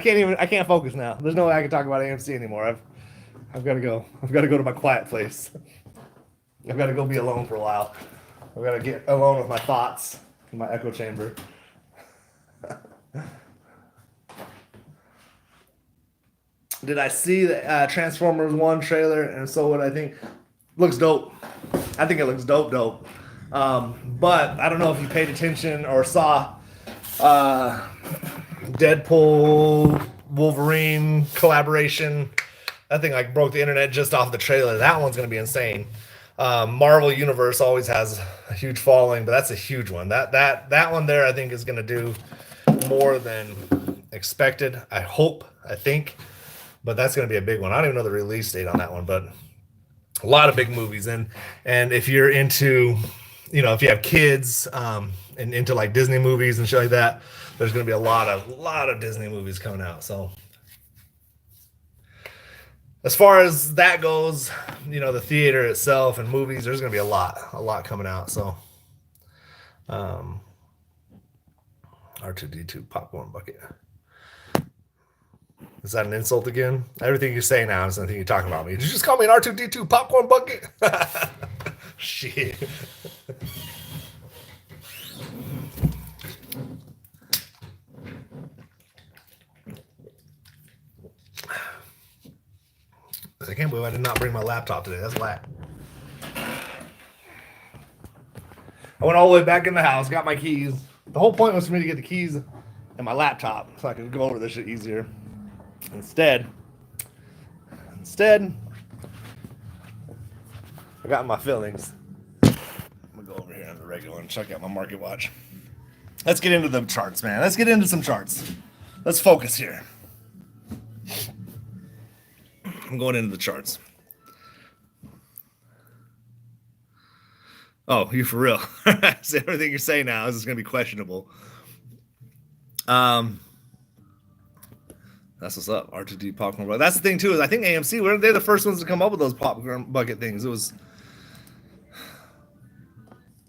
can't focus now. There's no way I can talk about AMC anymore. I've got to go. I've got to go to my quiet place. I've got to go be alone for a while. I've got to get alone with my thoughts in my echo chamber. Did I see the Transformers 1 trailer? And so what I think looks dope. I think it looks dope. But I don't know if you paid attention or saw Deadpool Wolverine collaboration. That thing like broke the internet just off the trailer. That one's gonna be insane. Marvel Universe always has a huge following, but that's a huge one. That one there I think is gonna do more than expected. I think. But that's going to be a big one. I don't even know the release date on that one, but a lot of big movies. And if you're into, if you have kids and into like Disney movies and shit like that, there's going to be a lot of Disney movies coming out. So as far as that goes, the theater itself and movies, there's going to be a lot coming out. So R2D2 popcorn bucket. Is that an insult again? Everything you say now is nothing you're talking about me. Did you just call me an R2D2 popcorn bucket? Shit. I can't believe I did not bring my laptop today. That's whack. I went all the way back in the house, got my keys. The whole point was for me to get the keys and my laptop so I could go over this shit easier. Instead, I got my feelings. I'm gonna go over here on the regular and check out my market watch. Let's get into the charts, man. Let's get into some charts. Let's focus here. I'm going into the charts. Oh, you for real? So everything you're saying now is going to be questionable. That's what's up. R2D popcorn bucket. That's the thing too. Is I think AMC they're the first ones to come up with those popcorn bucket things.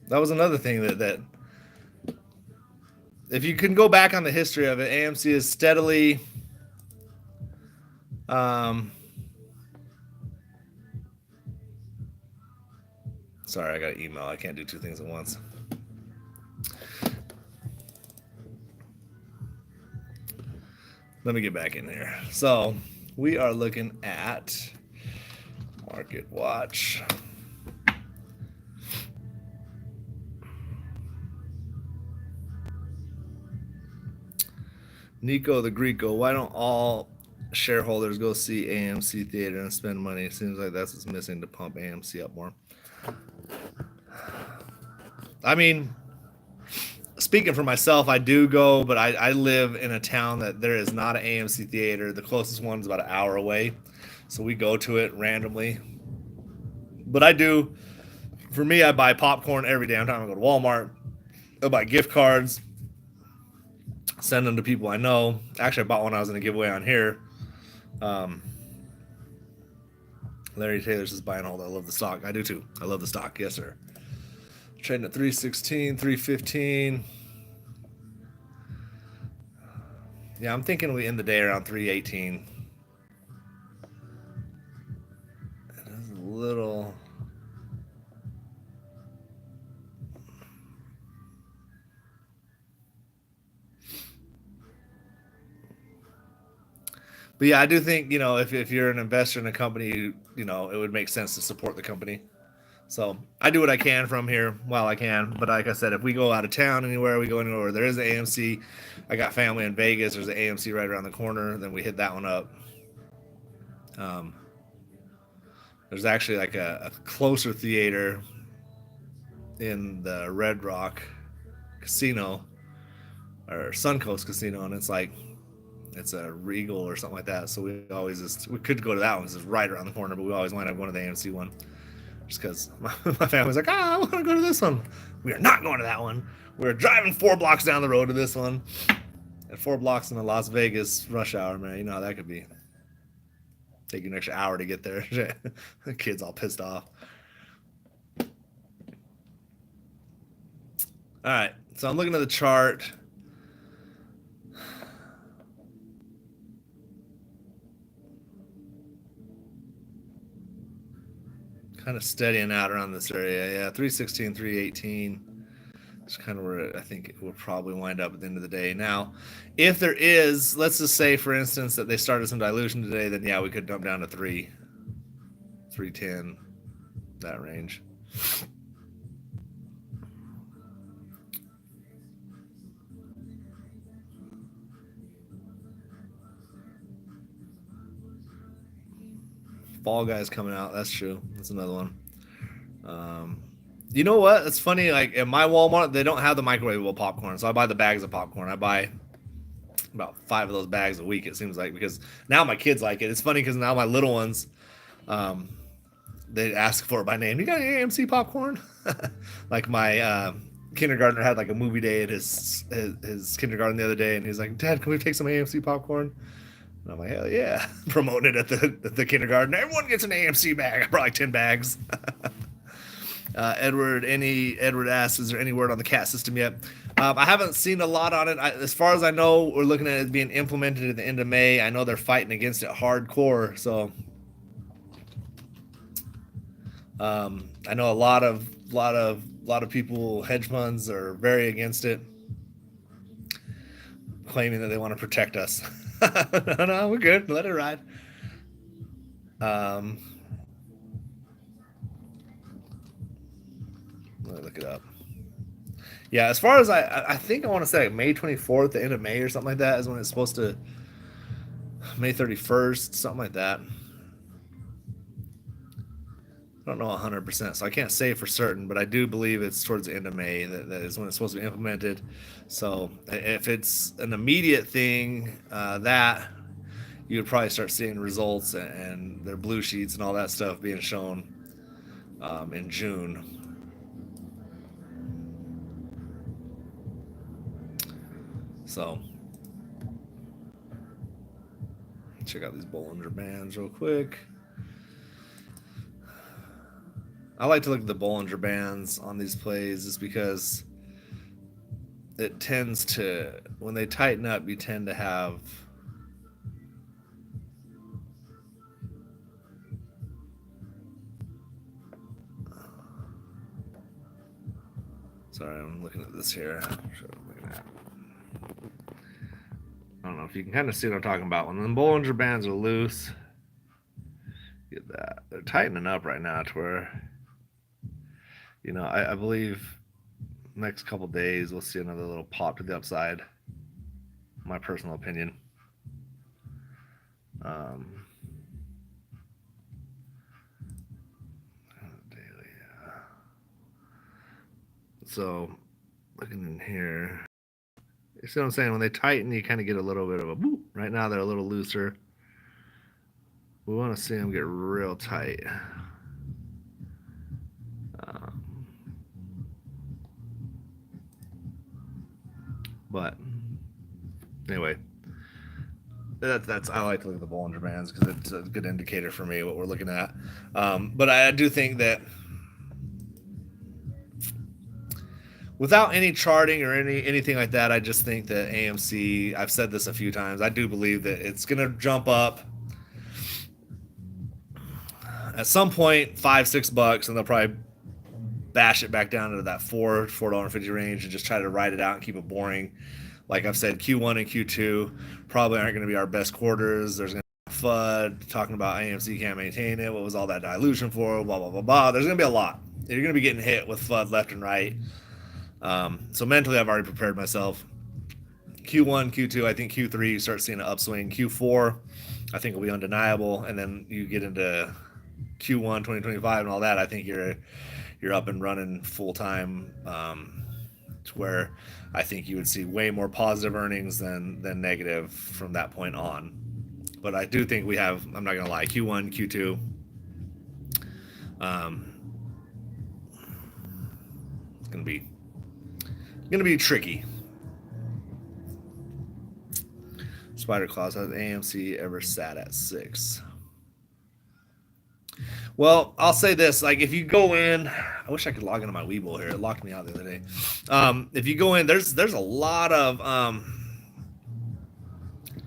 That was another thing that if you can go back on the history of it, AMC is steadily sorry, I got an email. I can't do two things at once. Let me get back in here. So we are looking at Market Watch. Nico the Greco, why don't all shareholders go see AMC theater and spend money? It seems like that's what's missing to pump AMC up more. I mean, speaking for myself, I do go, but I live in a town that there is not an AMC theater. The closest one's about an hour away. So we go to it randomly. But I do, for me, I buy popcorn every damn time I go to Walmart. I buy gift cards, send them to people I know. Actually, I bought one I was going to give away on here. Larry Taylor says buy and hold. I love the stock. I do too. I love the stock. Yes, sir. Trading at 316, 315. Yeah, I'm thinking we end the day around 318. It is a little. But yeah, I do think, if you're an investor in a company, it would make sense to support the company. So I do what I can from here while I can. But like I said, if we go out of town anywhere, we go anywhere, there is an AMC. I got family in Vegas. There's an AMC right around the corner. Then we hit that one up. Um, there's actually like a closer theater in the Red Rock Casino or Suncoast Casino, and it's a Regal or something like that. So we could go to that one. It's right around the corner, but we always wind up going to the AMC one. Just because my family's like, I want to go to this one. We are not going to that one. We're driving 4 blocks down the road to this one. At 4 blocks in the Las Vegas rush hour, man, you know how that could be. Take you an extra hour to get there. The kid's all pissed off. All right, so I'm looking at the chart. Kind of steadying out around this area. Yeah, 316, 318. It's kind of where I think it will probably wind up at the end of the day. Now, if there is, let's just say, for instance, that they started some dilution today, then yeah, we could dump down to 310, that range. Fall Guys coming out. That's true. That's another one. You know what? It's funny. Like at my Walmart, they don't have the microwavable popcorn, so I buy the bags of popcorn. I buy about 5 of those bags a week. It seems like, because now my kids like it. It's funny because now my little ones, um, they ask for it by name. You got any AMC popcorn? Like my kindergartner had like a movie day at his kindergarten the other day, and he's like, "Dad, can we take some AMC popcorn?" And I'm like, "Hell yeah!" Promoting it at the kindergarten. Everyone gets an AMC bag. I brought like 10 bags. Edward asks, "Is there any word on the CAT system yet?" I haven't seen a lot on it. As far as I know, we're looking at it being implemented at the end of May. I know they're fighting against it hardcore, so I know a lot of people, hedge funds, are very against it, claiming that they want to protect us. No, we're good. Let it ride. Let me look it up. Yeah, as far as I think I want to say like May 24th, the end of May or something like that is when it's supposed to. May 31st, something like that. I don't know 100%, so I can't say for certain, but I do believe it's towards the end of May that is when it's supposed to be implemented. So if it's an immediate thing, that you would probably start seeing results and their blue sheets and all that stuff being shown in June. So check out these Bollinger Bands real quick. I like to look at the Bollinger Bands on these plays just because it tends to, when they tighten up, you tend to have sorry, I'm looking at this here. I don't know if you can kind of see what I'm talking about. When the Bollinger Bands are loose, get that. They're tightening up right now to where, I believe next couple days we'll see another little pop to the upside. My personal opinion. Daily. So, looking in here, you see what I'm saying? When they tighten, you kind of get a little bit of a boop. Right now, they're a little looser. We want to see them get real tight. But anyway, that's I like to look at the Bollinger Bands because it's a good indicator for me what we're looking at. But I do think that without any charting or anything like that, I just think that AMC, I've said this a few times, I do believe that it's going to jump up at some point $5-6, and they'll probably bash it back down to that $4.50 range and just try to ride it out and keep it boring. Like I've said, Q1 and Q2 probably aren't going to be our best quarters. There's going FUD, talking about AMC can't maintain it. What was all that dilution for? Blah, blah, blah, blah. There's going to be a lot. You're going to be getting hit with FUD left and right. So mentally, I've already prepared myself. Q1, Q2, I think Q3, you start seeing an upswing. Q4, I think will be undeniable. And then you get into Q1 2025 and all that. I think you're up and running full time, to where I think you would see way more positive earnings than negative from that point on. But I do think we have, I'm not gonna lie, Q1, Q2. It's gonna be tricky. Spider Claws, has AMC ever sat at 6? Well, I'll say this: like, if you go in, I wish I could log into my Webull here. It locked me out the other day. If you go in, there's a lot of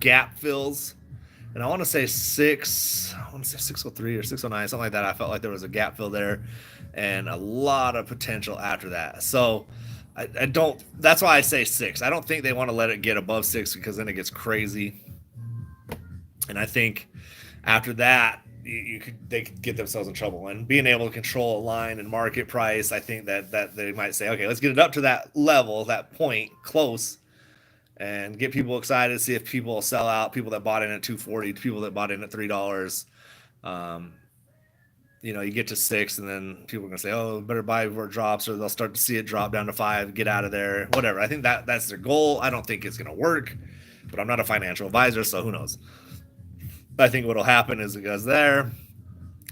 gap fills, and I want to say 603 or 609, something like that. I felt like there was a gap fill there, and a lot of potential after that. So I don't. That's why I say 6. I don't think they want to let it get above 6 because then it gets crazy. And I think after that, they could get themselves in trouble. And being able to control a line and market price, I think that they might say, okay, let's get it up to that level, that point, close, and get people excited. See if people will sell out. People that bought in at $2.40, people that bought in at $3. You get to 6, and then people are gonna say, "Oh, better buy before it drops," or they'll start to see it drop down to 5, get out of there, whatever. I think that's their goal. I don't think it's gonna work, but I'm not a financial advisor, so who knows? I think what'll happen is it goes there,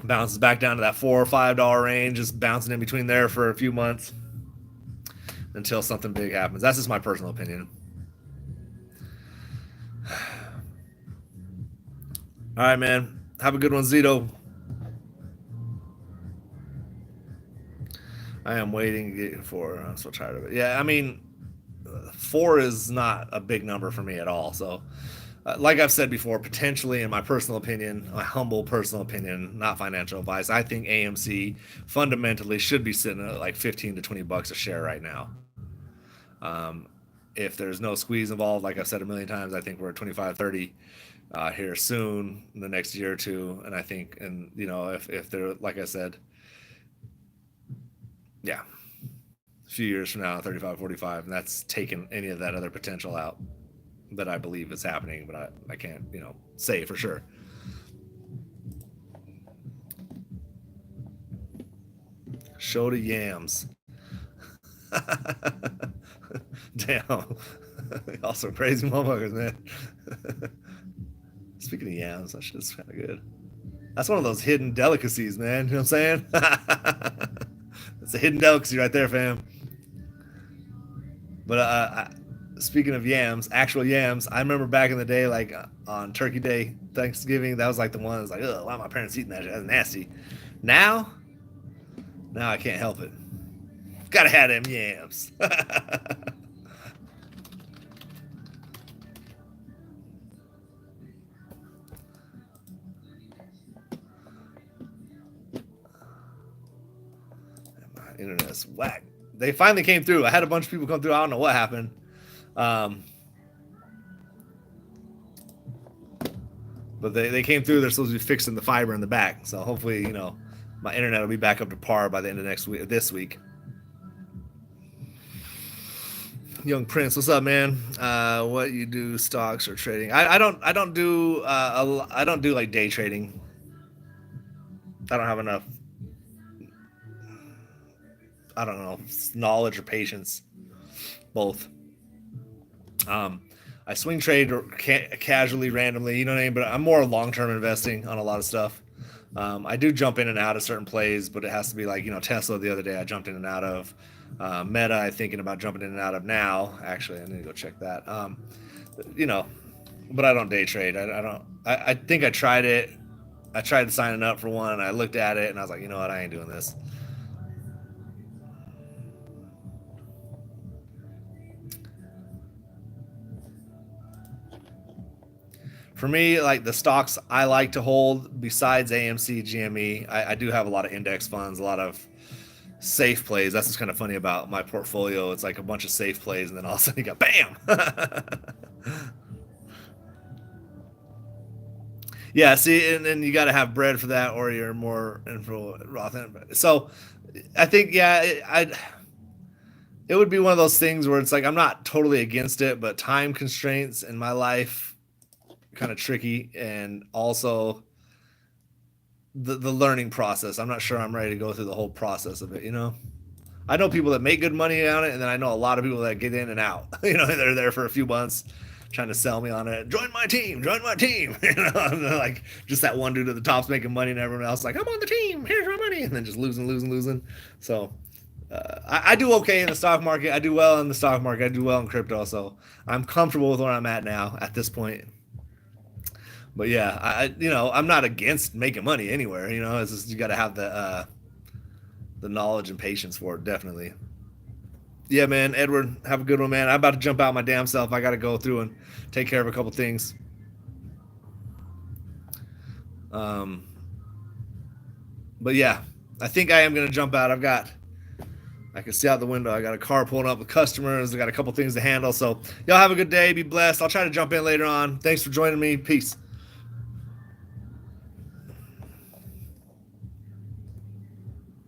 bounces back down to that $4 or $5 range, just bouncing in between there for a few months until something big happens. That's just my personal opinion. All right, man. Have a good one, Zito. I am waiting to get 4. I'm so tired of it. Yeah, I mean, 4 is not a big number for me at all. So, like I've said before, potentially, in my personal opinion, my humble personal opinion, not financial advice, I think AMC fundamentally should be sitting at like 15 to $20 a share right now. If there's no squeeze involved, like I've said a million times, I think we're at 25, 30 here soon in the next year or two. And I think, and if they're, like I said, yeah, a few years from now, 35, 45, and that's taken any of that other potential out that I believe is happening, but I can't, say for sure. Show the yams. Damn. Also crazy motherfuckers, man. Speaking of yams, that shit's kind of good. That's one of those hidden delicacies, man. You know what I'm saying? It's a hidden delicacy right there, fam. But speaking of yams, actual yams, I remember back in the day, like on Turkey Day, Thanksgiving, that was like the one that was like, oh, why are my parents eating that shit? That's nasty. Now I can't help it. Gotta have them yams. My internet's whack. They finally came through. I had a bunch of people come through. I don't know what happened. But they came through. They're supposed to be fixing the fiber in the back. So hopefully, my internet will be back up to par by the end of this week. Young Prince, what's up, man? What you do, stocks or trading? I don't do like day trading. I don't have enough, I don't know, knowledge or patience. Both. I swing trade or casually, randomly, you know what I mean? But I'm more long-term investing on a lot of stuff. I do jump in and out of certain plays, but it has to be like, Tesla the other day I jumped in and out of. Meta I'm thinking about jumping in and out of now. Actually, I need to go check that. But I don't day trade. I think I tried it. I tried signing up for one. I looked at it and I was like, you know what? I ain't doing this. For me, like the stocks I like to hold besides AMC, GME, I do have a lot of index funds, a lot of safe plays. That's what's kind of funny about my portfolio. It's like a bunch of safe plays, and then all of a sudden you got bam. Yeah, see, and then you got to have bread for that, or you're more info Roth. So, I think it would be one of those things where it's like I'm not totally against it, but time constraints in my life kind of tricky, and also the learning process. I'm not sure I'm ready to go through the whole process of it. I know people that make good money on it, and then I know a lot of people that get in and out. They're there for a few months trying to sell me on it. Join my team, join my team. Like just that one dude at the top's making money, and everyone else like, I'm on the team. Here's my money, and then just losing, losing, losing. So I do okay in the stock market. I do well in the stock market. I do well in crypto. So I'm comfortable with where I'm at now at this point. But yeah, I'm not against making money anywhere. It's just you got to have the knowledge and patience for it, definitely. Yeah, man, Edward, have a good one, man. I'm about to jump out my damn self. I got to go through and take care of a couple things. Um, but yeah, I think I am gonna jump out. I can see out the window. I got a car pulling up with customers. I got a couple things to handle. So y'all have a good day. Be blessed. I'll try to jump in later on. Thanks for joining me. Peace.